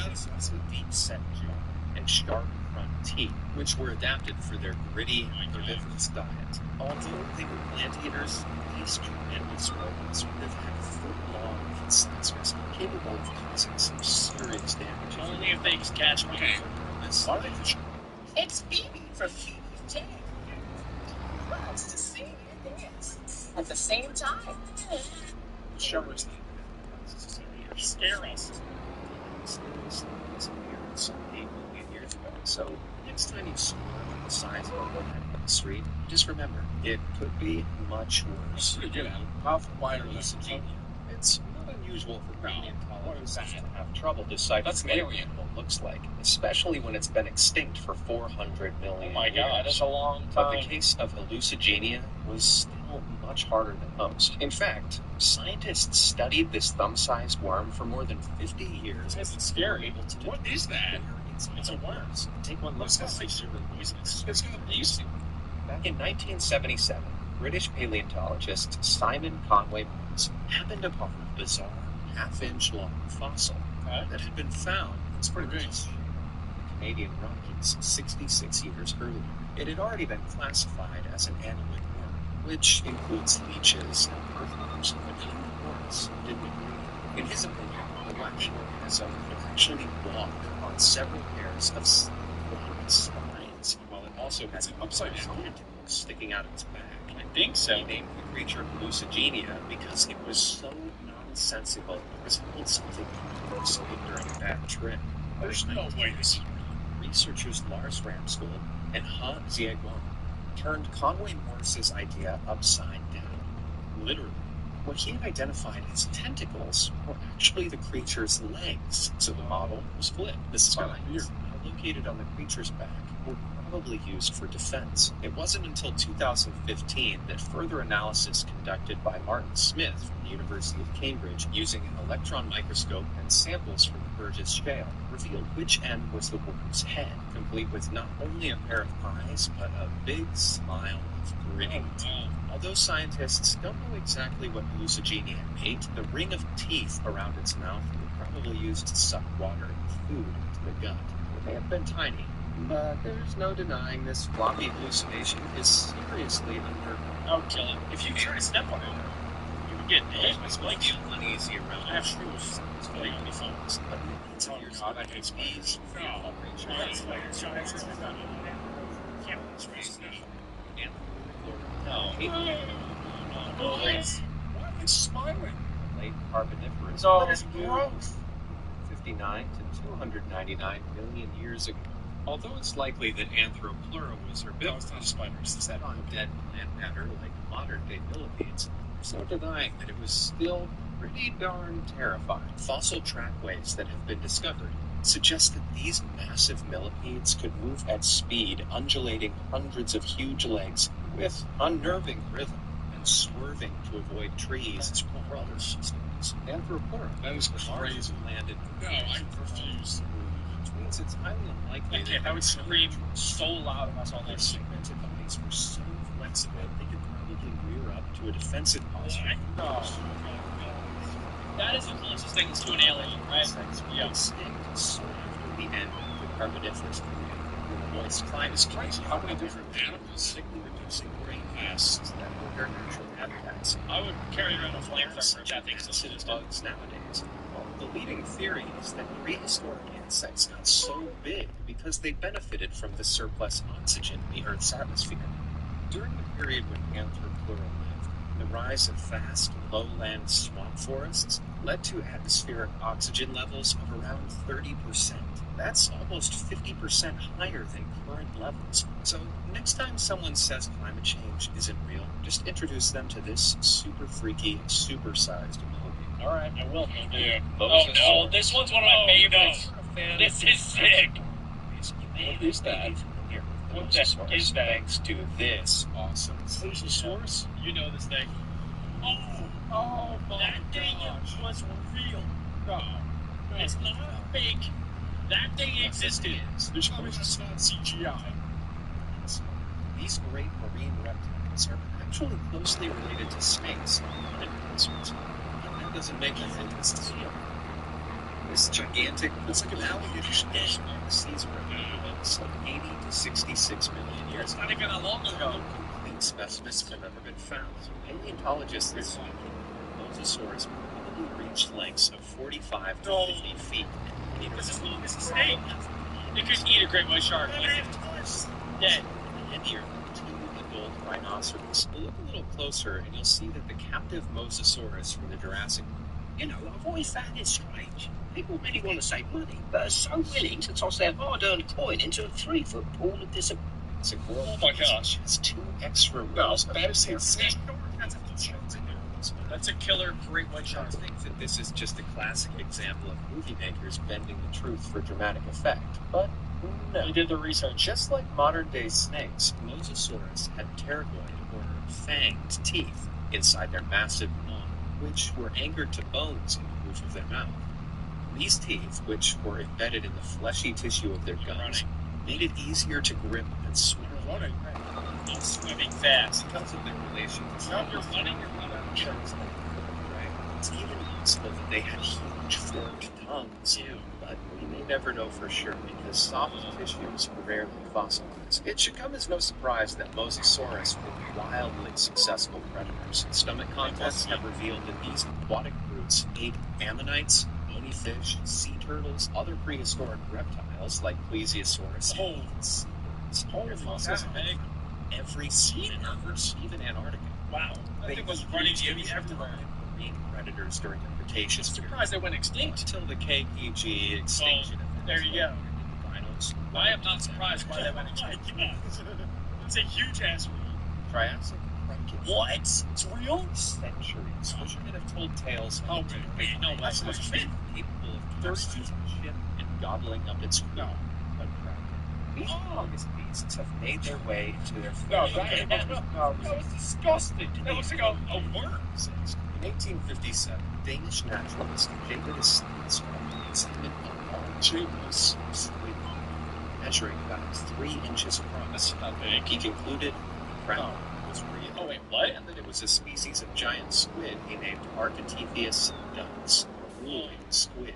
Speaker 4: Deep-set jaw and sharp front teeth, which were adapted for their gritty, herbivorous diet. Although they were plant eaters, these tremendous rodents would have had foot-long incisors capable of causing some serious damage.
Speaker 3: only if they catch me.
Speaker 4: Why are they
Speaker 5: It's Phoebe for Phoebe's Day. Surprised to see you dance at the same time.
Speaker 3: Showers? Scare us.
Speaker 4: Some 8 million years ago. So next time you see one the size of a woman on the street, just remember, it could be much worse.
Speaker 3: Pretty good at it. How wide are they?
Speaker 4: It's not unusual for
Speaker 3: No.
Speaker 4: paleontologists to have trouble deciphering
Speaker 3: That's
Speaker 4: what an
Speaker 3: alien.
Speaker 4: animal looks like, especially when it's been extinct for 400 million
Speaker 3: Oh my god,
Speaker 4: years.
Speaker 3: that's a long
Speaker 4: But the
Speaker 3: time.
Speaker 4: case of hallucigenia was still much harder than most. In fact, scientists studied this thumb-sized worm for more than 50 years.
Speaker 3: It's scary.
Speaker 4: Able to
Speaker 3: What is that? It's a worm.
Speaker 4: Take one look.
Speaker 3: It's not like super poisonous. It's gonna be
Speaker 4: Back in 1977, British paleontologist Simon Conway Morse happened upon a bizarre half-inch long fossil that had been found.
Speaker 3: It's pretty big.
Speaker 4: in the Canadian Rockies 66 years earlier. It had already been classified as an annelid worm, which includes leeches and earthworms, but Conway Morse didn't agree. In his opinion, the wacky organism could actually walk on several pairs of slide spines, while it also has an upside down tentacles sticking out of its back.
Speaker 3: I think so.
Speaker 4: He named the creature hallucigenia because it was so nonsensical it resembled something you saw during a bad trip.
Speaker 3: There's no way this.
Speaker 4: Researchers Lars Ramskjöld and Han Zieguang turned Conway Morse's idea upside down, literally. what he had identified as tentacles were actually the creature's legs, so the model was flipped. The spines, located on the creature's back, were probably used for defense. It wasn't until 2015 that further analysis conducted by Martin Smith from the University of Cambridge using an electron microscope and samples from the Burgess Shale revealed which end was the worm's head, complete with not only a pair of eyes, but a big smile of grinning teeth. Although scientists don't know exactly what Hallucigenia ate, the ring of teeth around its mouth were probably used to suck water and food into the gut. It may have been tiny, but there's no denying this floppy hallucination is seriously unnerving.
Speaker 3: I would kill it. If you try to step on it, you would get hit.
Speaker 4: It's like feel uneasy around.
Speaker 3: I have shoes. It's very on the phones.
Speaker 4: But millions of years
Speaker 3: God, I
Speaker 4: ago,
Speaker 3: hate spiders.
Speaker 4: these
Speaker 3: No.
Speaker 4: fearful creatures
Speaker 3: Why are you smiling?
Speaker 4: late Carboniferous
Speaker 3: No, that is gross.
Speaker 4: 59 to 299 million years ago. Although it's likely that Anthropleura was
Speaker 3: No,
Speaker 4: herbivorous,
Speaker 3: it's not a spider. It's the
Speaker 4: fed on dead plant matter like modern-day millipedes, there's no denying that it was still pretty darn terrifying. Fossil trackways that have been discovered suggest that these massive millipedes could move at speed, undulating hundreds of huge legs with unnerving rhythm and swerving to avoid trees or other obstacles. Anthropleura
Speaker 3: That is
Speaker 4: was the largest
Speaker 3: crazy.
Speaker 4: landed.
Speaker 3: No, I refuse.
Speaker 4: Which means it's highly unlikely
Speaker 3: Okay, I would scream so loud if I saw
Speaker 4: their
Speaker 3: this.
Speaker 4: segmented bodies were so flexible they could probably rear up to a defensive posture.
Speaker 3: No.
Speaker 2: That is the closest thing to an alien, right?
Speaker 4: Yeah. Extinct soon after the end of the Carboniferous period. When the moist climate
Speaker 3: It's crazy how many different animals
Speaker 4: sickly reducing grain pests that were their natural habitats.
Speaker 2: I would carry around a flamethrower if that thing's still
Speaker 4: Massive
Speaker 2: existed.
Speaker 4: bugs nowadays. Well, the leading theory is that prehistoric insects got so big because they benefited from the surplus oxygen in the Earth's atmosphere. During the period when Anthropleura lived, the rise of vast lowland swamp forests led to atmospheric oxygen levels of around 30%. That's almost 50% higher than current levels. So next time someone says climate change isn't real, just introduce them to this super freaky, super-sized millipede.
Speaker 2: All right, I will.
Speaker 3: Yeah.
Speaker 2: Oh no, this one's one of my favorites. This is sick.
Speaker 4: What is that? Here.
Speaker 2: What the heck is that?
Speaker 4: Thanks to this awesome
Speaker 3: Mosasaurus?
Speaker 2: You know this thing.
Speaker 3: Oh my
Speaker 2: That thing
Speaker 3: gosh.
Speaker 2: was real.
Speaker 3: No.
Speaker 2: It's not fake. That thing existed.
Speaker 3: There's no reason it's not CGI.
Speaker 4: These great marine reptiles are actually closely related to snakes and dinosaurs. But that doesn't make them into this deal. This gigantic, it's like an alligator snake. These were animals like 80 to 66 million years
Speaker 2: It's
Speaker 4: ago.
Speaker 2: not even that long ago.
Speaker 4: No complete specimens have ever been found. Paleontologists are thinking Mosasaurus probably reached lengths of 45 to 50 feet.
Speaker 2: This is long as a snake. It could eat a great white shark. Dead.
Speaker 4: And here, two adult rhinoceros. We'll look a little closer and you'll see that the captive Mosasaurus from the Jurassic.
Speaker 6: You know, I've always found it strange. People really want to save money, but are so willing to toss their hard-earned coin into a 3-foot pool of disappointment.
Speaker 3: Oh my gosh.
Speaker 4: Has 2 extra
Speaker 3: No,
Speaker 4: rows of
Speaker 3: that is
Speaker 4: hair.
Speaker 3: insane.
Speaker 2: That's a killer great white
Speaker 4: I
Speaker 2: shark.
Speaker 4: think that this is just a classic example of movie makers bending the truth for dramatic effect. But no.
Speaker 2: They did the research.
Speaker 4: Just like modern-day snakes, Mosasaurus had pterygoid, or fanged, teeth inside their massive maw, which were anchored to bones in the roof of their mouth. These teeth, which were embedded in the fleshy tissue of their gums, made it easier to grip and swim.
Speaker 3: Running.
Speaker 2: I'm swimming fast.
Speaker 4: Because of their relation to
Speaker 2: No, you're running.
Speaker 4: It's even possible that they had huge forked tongues, but we may never know for sure because soft tissues are rarely fossilized. It should come as no surprise that Mosasaurus were wildly successful predators. Stomach contests have revealed that these aquatic brutes ate ammonites, bony fish, sea turtles, other prehistoric reptiles like Plesiosaurus, and seabirds. Their fossils have been every sea in Earth, even Antarctica.
Speaker 2: Wow. That thing was running everywhere.
Speaker 4: Marine predators during the Cretaceous
Speaker 2: I'm
Speaker 4: period.
Speaker 2: surprised they went extinct.
Speaker 4: Until the KPG extinction event.
Speaker 2: There you go.
Speaker 4: Rhinos.
Speaker 2: I am not surprised why they went extinct. It's a huge ass reef.
Speaker 4: Triassic. Kraken.
Speaker 3: What? It's real?
Speaker 4: Centuries, fishermen have told tales
Speaker 3: Oh,
Speaker 4: of
Speaker 3: wait, no way.
Speaker 4: capable of casting a ship and gobbling up its crew. But Kraken, these enormous beasts have made their way into their food.
Speaker 3: That was disgusting. That looks like a worm.
Speaker 4: In 1857, Danish naturalist David Stensson examined a long-shapeless squid measuring about 3 inches across. He concluded the crown was real.
Speaker 3: Oh, wait, what?
Speaker 4: And that it was a species of giant squid he named Architephius duns, or ruling squid.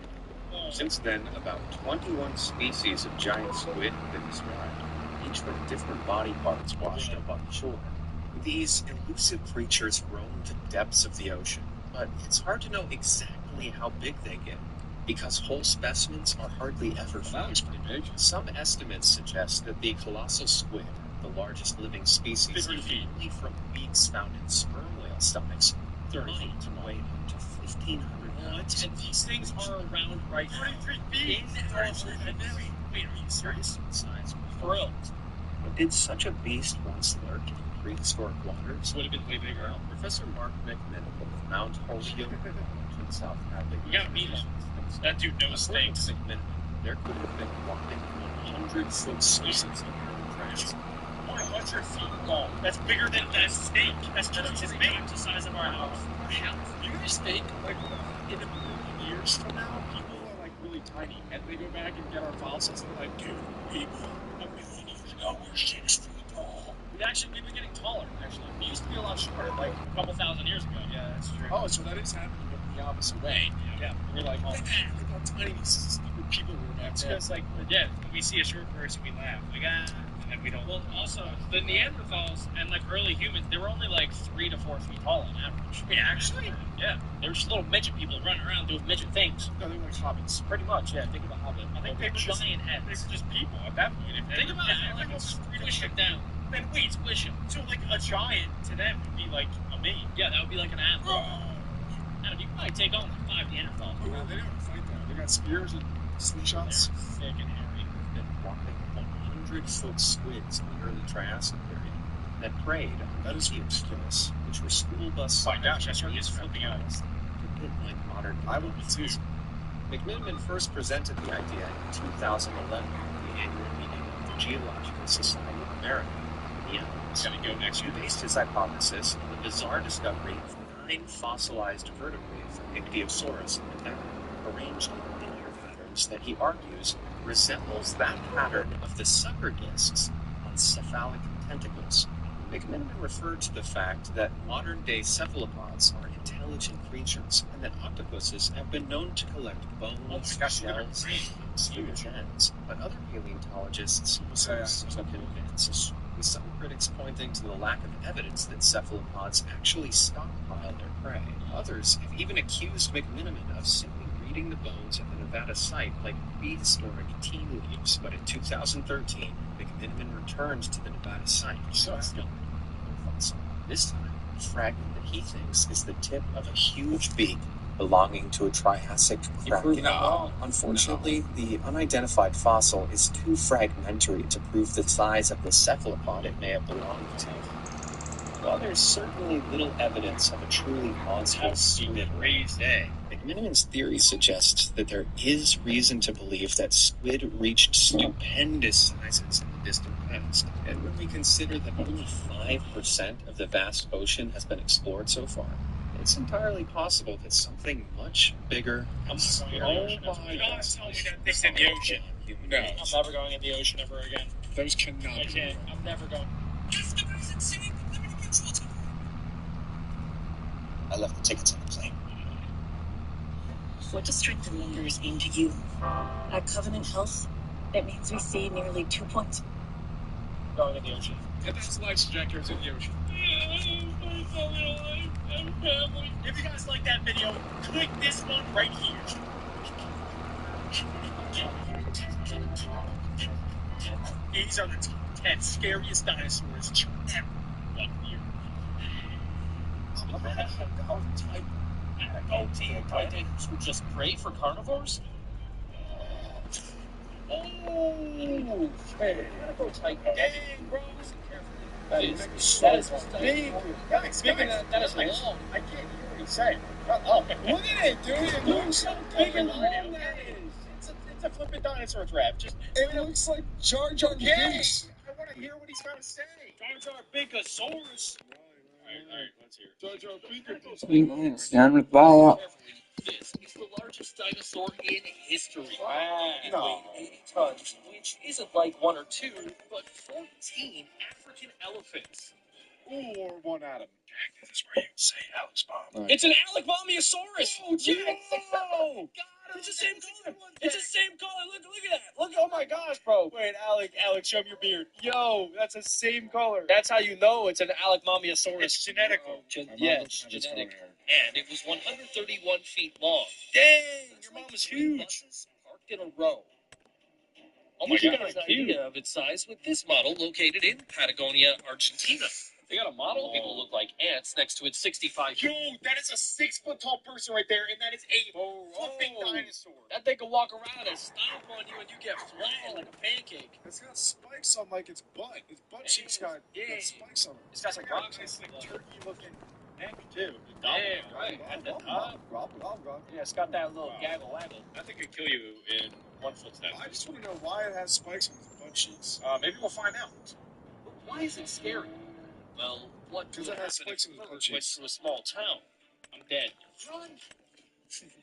Speaker 4: Since then, about 21 species of giant squid have been described, each with different body parts washed up on the shore. These elusive creatures roam the depths of the ocean, but it's hard to know exactly how big they get, because whole specimens are hardly ever found.
Speaker 3: That looks pretty big.
Speaker 4: Some estimates suggest that the colossal squid, the largest living species,
Speaker 3: 30 feet.
Speaker 4: only from beaks found in sperm whale stomachs,
Speaker 3: 30
Speaker 4: might
Speaker 3: feet.
Speaker 4: weigh up to 1,500 pounds.
Speaker 2: And these things are around right now.
Speaker 3: 33 feet.
Speaker 2: In our dynamic. Wait, are you serious?
Speaker 4: Size.
Speaker 2: For real?
Speaker 4: But did such a beast once lurk in prehistoric waters?
Speaker 3: Would have been way bigger.
Speaker 4: Well, Professor Mark McMiniman of Mount Holyoke in South Hadley.
Speaker 3: We gotta meet him. That dude knows
Speaker 4: According to
Speaker 3: things.
Speaker 4: McMiniman, there could have been whopping 100-foot species of trash.
Speaker 3: 100 feet long. That's bigger than that snake. That's just as big.
Speaker 2: The size of our house.
Speaker 3: You guys think, like, in a million years from now, people are, like, really tiny, and they go back and get our fossils, and they're like, dude, people, a million years ago, we're 6 feet tall. We've been getting taller, actually. We used to be a lot shorter, like,
Speaker 2: A couple thousand years ago. Yeah, that's true.
Speaker 3: oh, so that is happening in the opposite way.
Speaker 2: Yeah.
Speaker 3: We're like, oh, man, look how tiny these stupid people were back
Speaker 2: It's
Speaker 3: then.
Speaker 2: because, like, yeah, when we see a short person, we laugh. Like, and then we don't. Well, also, the Neanderthals and, like, early humans, they were only, like, 3 to 4 feet tall on average.
Speaker 3: Wait, actually?
Speaker 2: Yeah. They were just little midget people running around doing midget things.
Speaker 3: No, they were like hobbits.
Speaker 2: Pretty much, yeah. Think about Hobbit. I think they were
Speaker 3: just
Speaker 2: giant
Speaker 3: They
Speaker 2: heads.
Speaker 3: were just people at that point.
Speaker 2: Think about it. Like, squish him down.
Speaker 3: Then wait,
Speaker 2: Squish him.
Speaker 3: so like a giant to them would be like a me.
Speaker 2: Yeah, that would be like an animal.
Speaker 3: Oh,
Speaker 2: Adam, you can probably take on like 5 Neanderthals.
Speaker 3: they don't fight that. They got spears and
Speaker 2: They're
Speaker 3: slingshots.
Speaker 2: thick and hairy.
Speaker 4: Been whopping 100-foot squids in the early Triassic period that preyed on
Speaker 3: That is
Speaker 4: ridiculous, which were school bus
Speaker 3: Oh my gosh, I started just flipping out.
Speaker 4: a bit like modern
Speaker 3: I would be too.
Speaker 4: McMiniman first presented the idea in 2011 at the annual meeting of the Geological Society of America.
Speaker 3: It's gonna go next
Speaker 4: He
Speaker 3: year.
Speaker 4: based his hypothesis on the bizarre discovery of 9 fossilized vertebrae from Ichthyosaurus in Nevada, arranged in linear patterns that he argues resembles that pattern of the sucker discs on cephalic tentacles. McMiniman referred to the fact that modern-day cephalopods are intelligent creatures, and that octopuses have been known to collect bones, shells, and huge ends. But other paleontologists took advances, with some critics pointing to the lack of evidence that cephalopods actually stockpile their prey. Others have even accused McMiniman of simply reading the bones at the Nevada site like prehistoric tea leaves. But in 2013, McMiniman returned to the Nevada site. This time, a fragment that he thinks is the tip of a huge beak belonging to a Triassic kraken. Unfortunately, the unidentified fossil is too fragmentary to prove the size of the cephalopod it may have belonged to. While there's certainly little evidence of a truly monstrous squid raised egg, McMiniman's theory suggests that there is reason to believe that squid reached stupendous sizes in the distant past. And when we consider that only 5% of the vast ocean has been explored so far, it's entirely possible that something much bigger and scarier.
Speaker 3: Oh my God! Tell me that thing's in the ocean. No.
Speaker 2: I'm never going in the ocean ever again.
Speaker 3: Those cannot
Speaker 2: I
Speaker 3: be
Speaker 2: can't.
Speaker 3: real.
Speaker 2: I'm never going.
Speaker 6: I left the tickets on the plane.
Speaker 7: What does strength in numbers mean to you? At Covenant Health, it means we see nearly 2 points.
Speaker 2: Going in the ocean.
Speaker 3: And that's life's trajectories in the ocean.
Speaker 2: If you guys like that video, click this one right here. These are the top 10 scariest dinosaurs to ever walk the earth. Titans would just pray for carnivores? Oh, okay. Gotta go tight. Dang, bro, listen carefully.
Speaker 3: That is big. Guys,
Speaker 2: That is long.
Speaker 3: I can't hear what he's saying. Shut up. Look at it, dude. It looks so big and long. That is. It's a flippin' dinosaur giraffe. Just it looks like Jar Jar Binks. I want to hear what he's got to say.
Speaker 2: Jar Jar Binkosaurus.
Speaker 3: All right, let's hear it. Jar Jar Binks.
Speaker 1: Stand with Bala.
Speaker 4: This is the largest dinosaur in history.
Speaker 3: Wow.
Speaker 4: It weighed 80 tons, which isn't like one or two, but 14 African elephants.
Speaker 3: Or one atom. Jack, this is where you say Alex Bomb.
Speaker 2: It's an Alec-Bomiosaurus.
Speaker 3: Oh, Jack!
Speaker 2: Whoa! It's the same color. It's the same color. Look at that. Look! Oh my gosh, bro. Wait, Alex, show me your beard. Yo, that's the same color. That's how you know it's an Alec-Bomiosaurus.
Speaker 3: It's genetical.
Speaker 2: Yeah, it's genetic.
Speaker 4: And it was 131 feet long.
Speaker 2: Dang, your mom is huge.
Speaker 4: Buses parked in a row.
Speaker 2: Oh
Speaker 4: You
Speaker 2: my
Speaker 4: can
Speaker 2: god,
Speaker 4: get an
Speaker 2: cute.
Speaker 4: idea of its size with this model located in Patagonia, Argentina.
Speaker 2: They got a model.
Speaker 4: People look like ants next to its 65
Speaker 3: Yo, that is a 6-foot tall person right there, and that is a flipping dinosaur.
Speaker 2: That thing can walk around and stomp on you, and you get flat like a pancake.
Speaker 3: It's got spikes on like its butt. Its butt cheeks got spikes on it.
Speaker 2: It's got some rocks
Speaker 3: nice,
Speaker 2: in it.
Speaker 3: like turkey-looking neck too.
Speaker 2: Yeah, right. At the top. Yeah, it's got that little gaggle waggle.
Speaker 8: I think it'd kill you in one footstep.
Speaker 3: I just want to know why it has spikes on its butt cheeks.
Speaker 8: Maybe we'll find out.
Speaker 4: But why is it scary? Well, what
Speaker 3: Because
Speaker 4: could
Speaker 3: it has
Speaker 4: happen if
Speaker 3: spikes in
Speaker 4: it
Speaker 3: the butt
Speaker 4: went
Speaker 3: cheeks.
Speaker 4: through a small town?
Speaker 2: I'm dead.
Speaker 4: Run!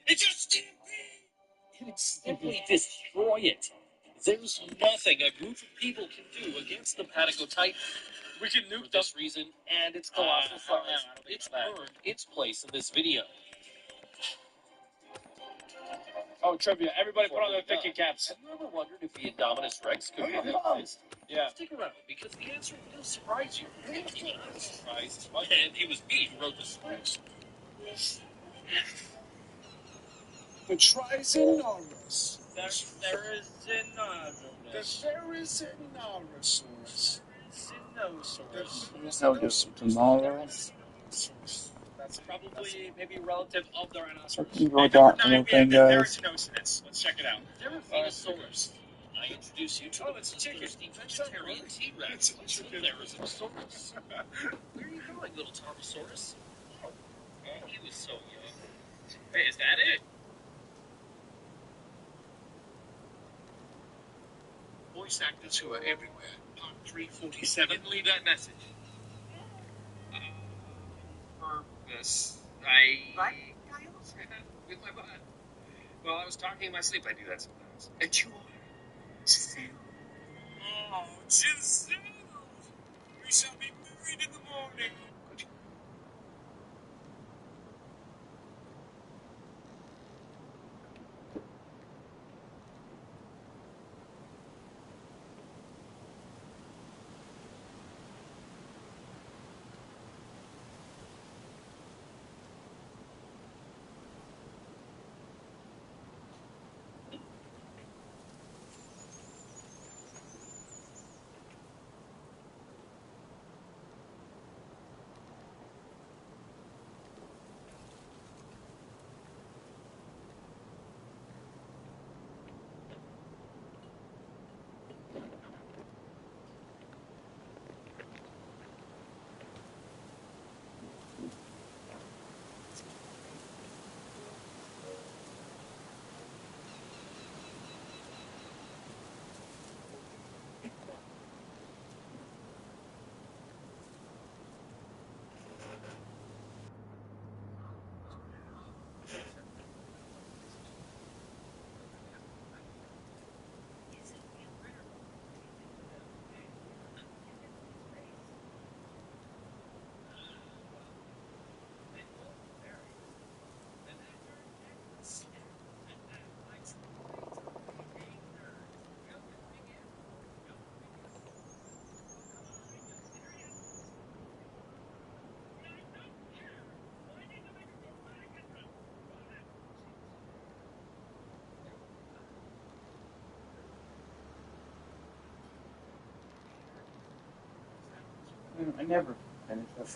Speaker 2: It's a stampede!
Speaker 4: You would simply destroy it. There's nothing a group of people can do against the Patagotitan.
Speaker 2: We can
Speaker 4: For
Speaker 2: nuke them.
Speaker 4: this reason, and its colossal
Speaker 2: I don't know.
Speaker 4: size,
Speaker 2: I don't think
Speaker 4: it's
Speaker 2: about that.
Speaker 4: earned its place in this video.
Speaker 2: Oh, trivia. Everybody put on their thinking caps.
Speaker 4: Have you ever wondered if the Indominus Rex could be replaced?
Speaker 2: Yeah.
Speaker 4: Stick around, because the answer will surprise you. Even I was surprised, and it was me who wrote the script.
Speaker 3: The Triceratops.
Speaker 2: There is
Speaker 3: The Therizinosaurus.
Speaker 1: There's no just tomorrow.
Speaker 2: That's probably maybe relative of the rhinoceros.
Speaker 1: You wrote that
Speaker 8: Number 9,
Speaker 1: little
Speaker 8: we have
Speaker 1: thing,
Speaker 8: the
Speaker 1: guys.
Speaker 8: Therizinosaurus. Let's check it out.
Speaker 4: Therizinosaurus. I introduce you to
Speaker 2: Oh,
Speaker 4: the
Speaker 2: it's chicken.
Speaker 4: thirsty vegetarian T-Rex. It's the Therizinosaurus. Where are you going, little Tarbosaurus? Oh, he was so young.
Speaker 8: Hey, is that it? Voice actors who are everywhere. Part 347.
Speaker 2: Didn't leave that message.
Speaker 8: Purpose.
Speaker 5: What, Giles?
Speaker 8: With my butt. Well, I was talking in my sleep. I do that sometimes.
Speaker 5: And you are Giselle.
Speaker 8: Oh, Giselle! We shall be married in the morning.
Speaker 1: I never finished that.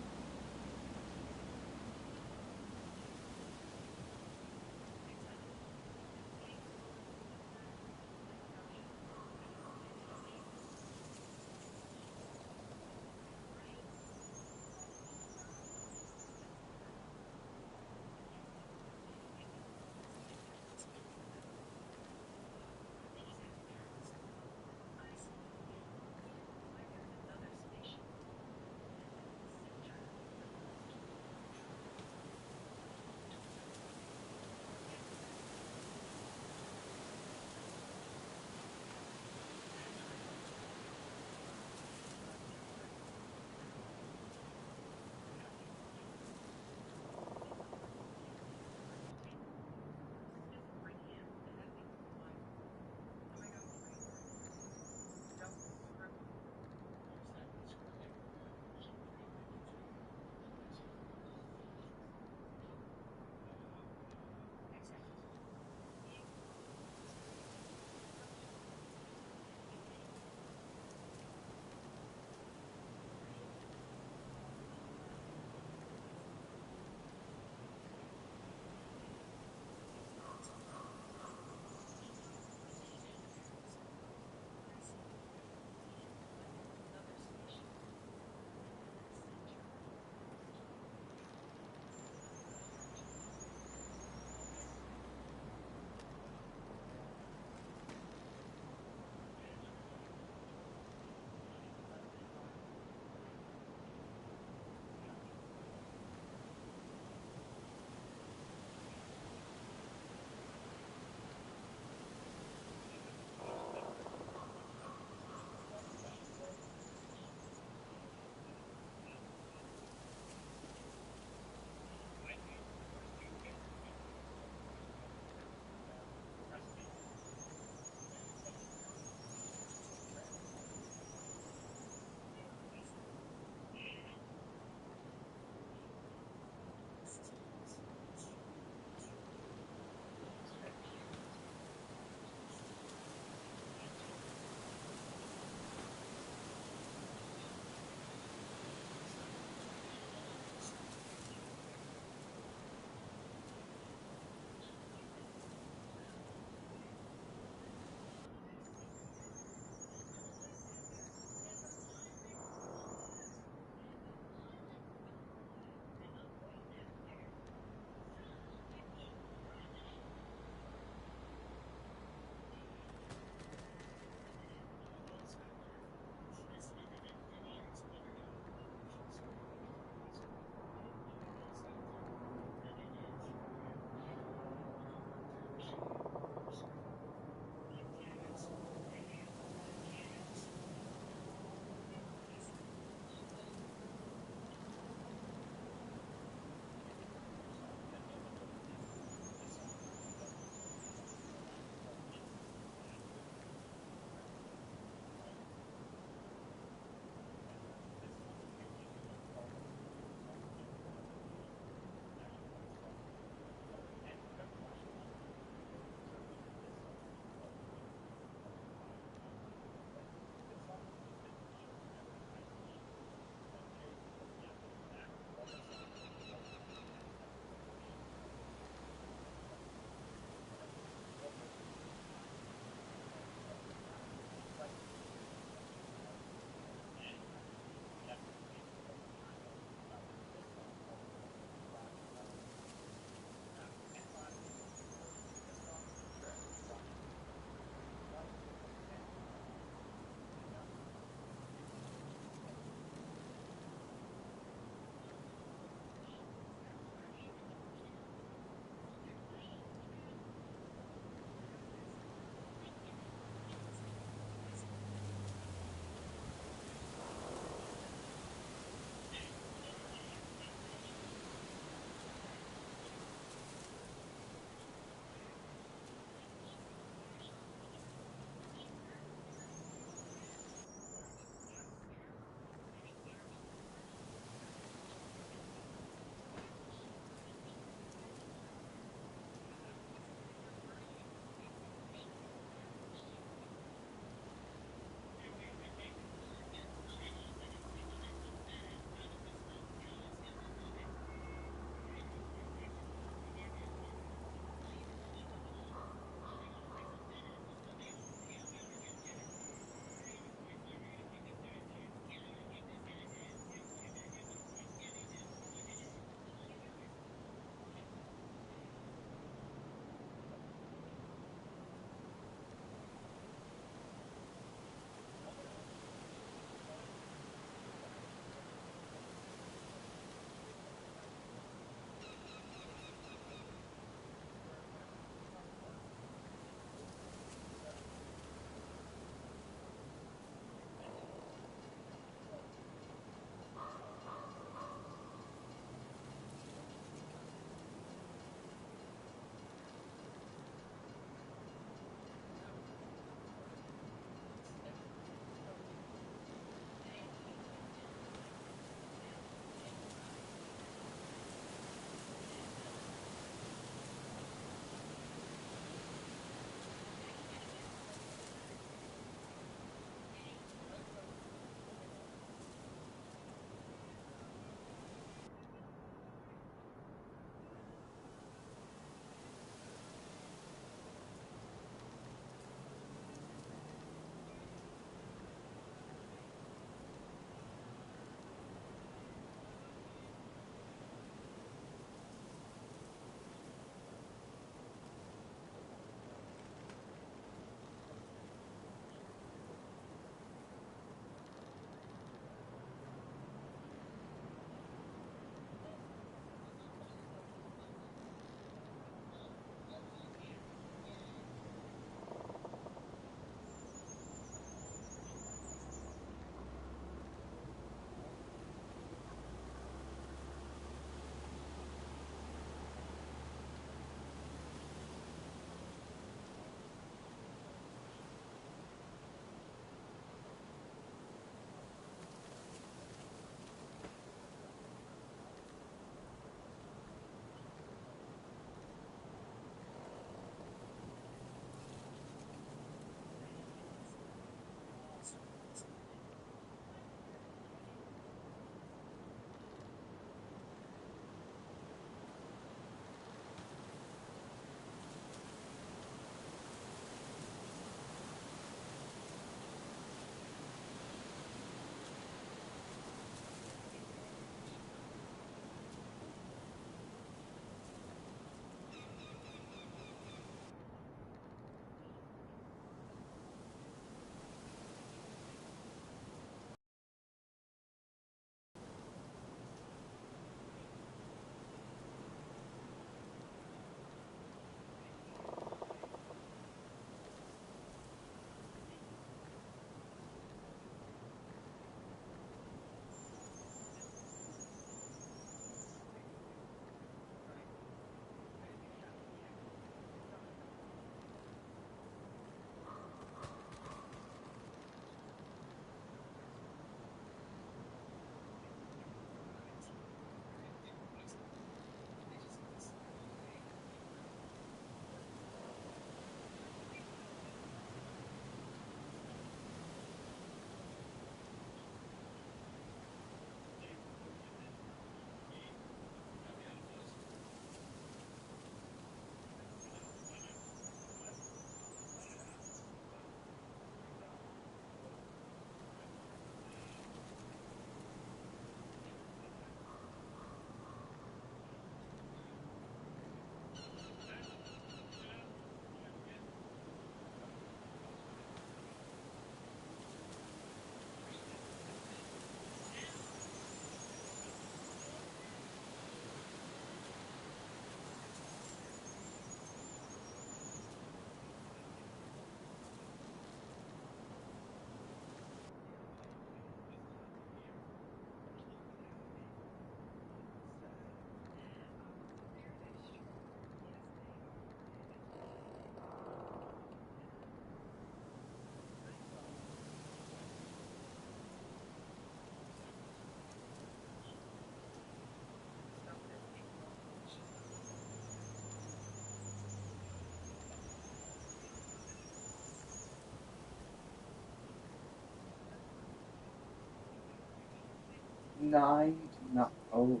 Speaker 1: 9, no, oh.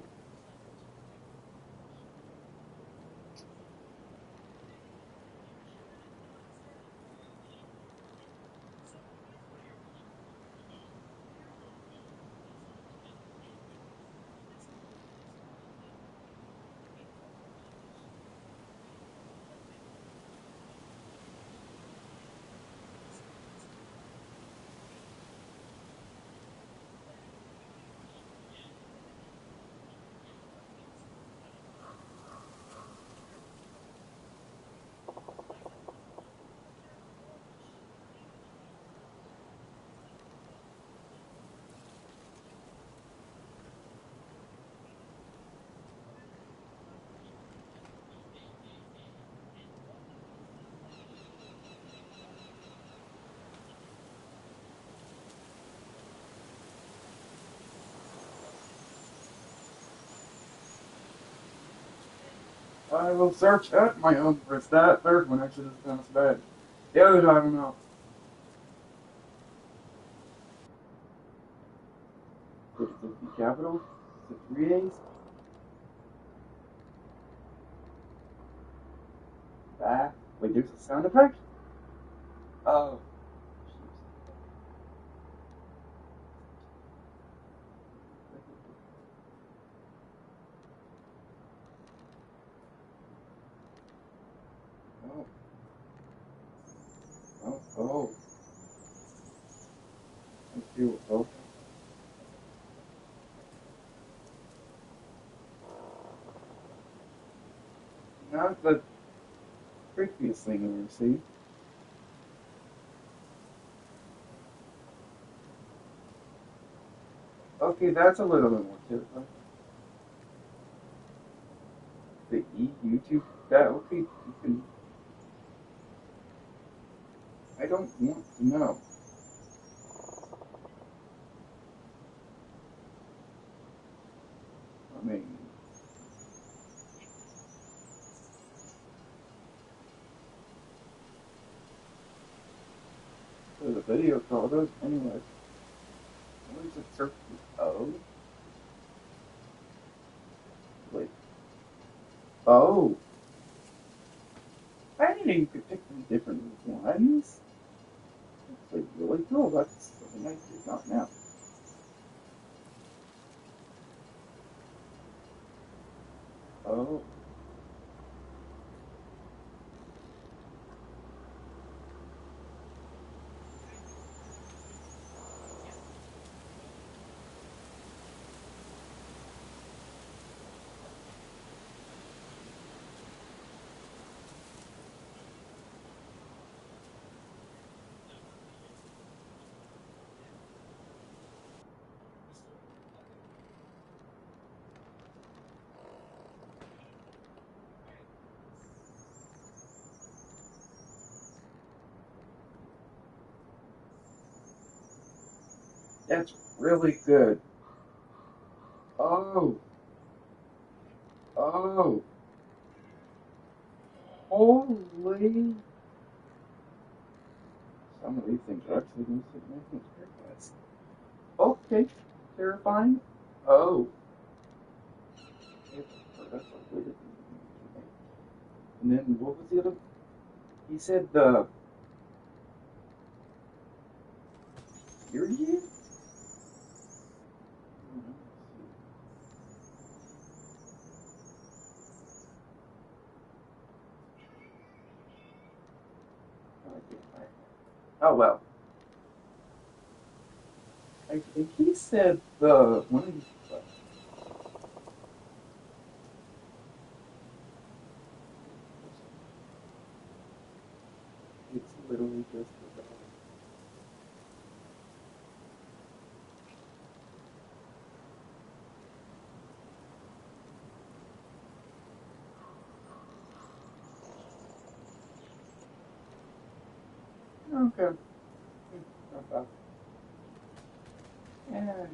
Speaker 1: I will search at my own first. That third one actually doesn't sound as bad. The other I don't know. 50 capital? Is it 3 A's? Back. Wait, there's a sound effect? Oh. Oh. Oh, oh. Let's do okay. Not the previous thing we received. Okay, that's a little bit more terrifying. The YouTube, that, okay, you can, I don't want to know. I mean, there's a video called those, anyway. What is it, search? Oh? Wait. Oh! I didn't know you could pick these different ones. That's like really cool. That's something I did not know. Oh. That's really good. Oh. Oh. Holy. Some of these things are actually going to make me terrified. Okay. Terrifying. Oh. That's a weird thing. And then what was the other? He said the period? Oh well. I think he said the one of these. It's literally just the dog. Okay. Not bad. Yeah.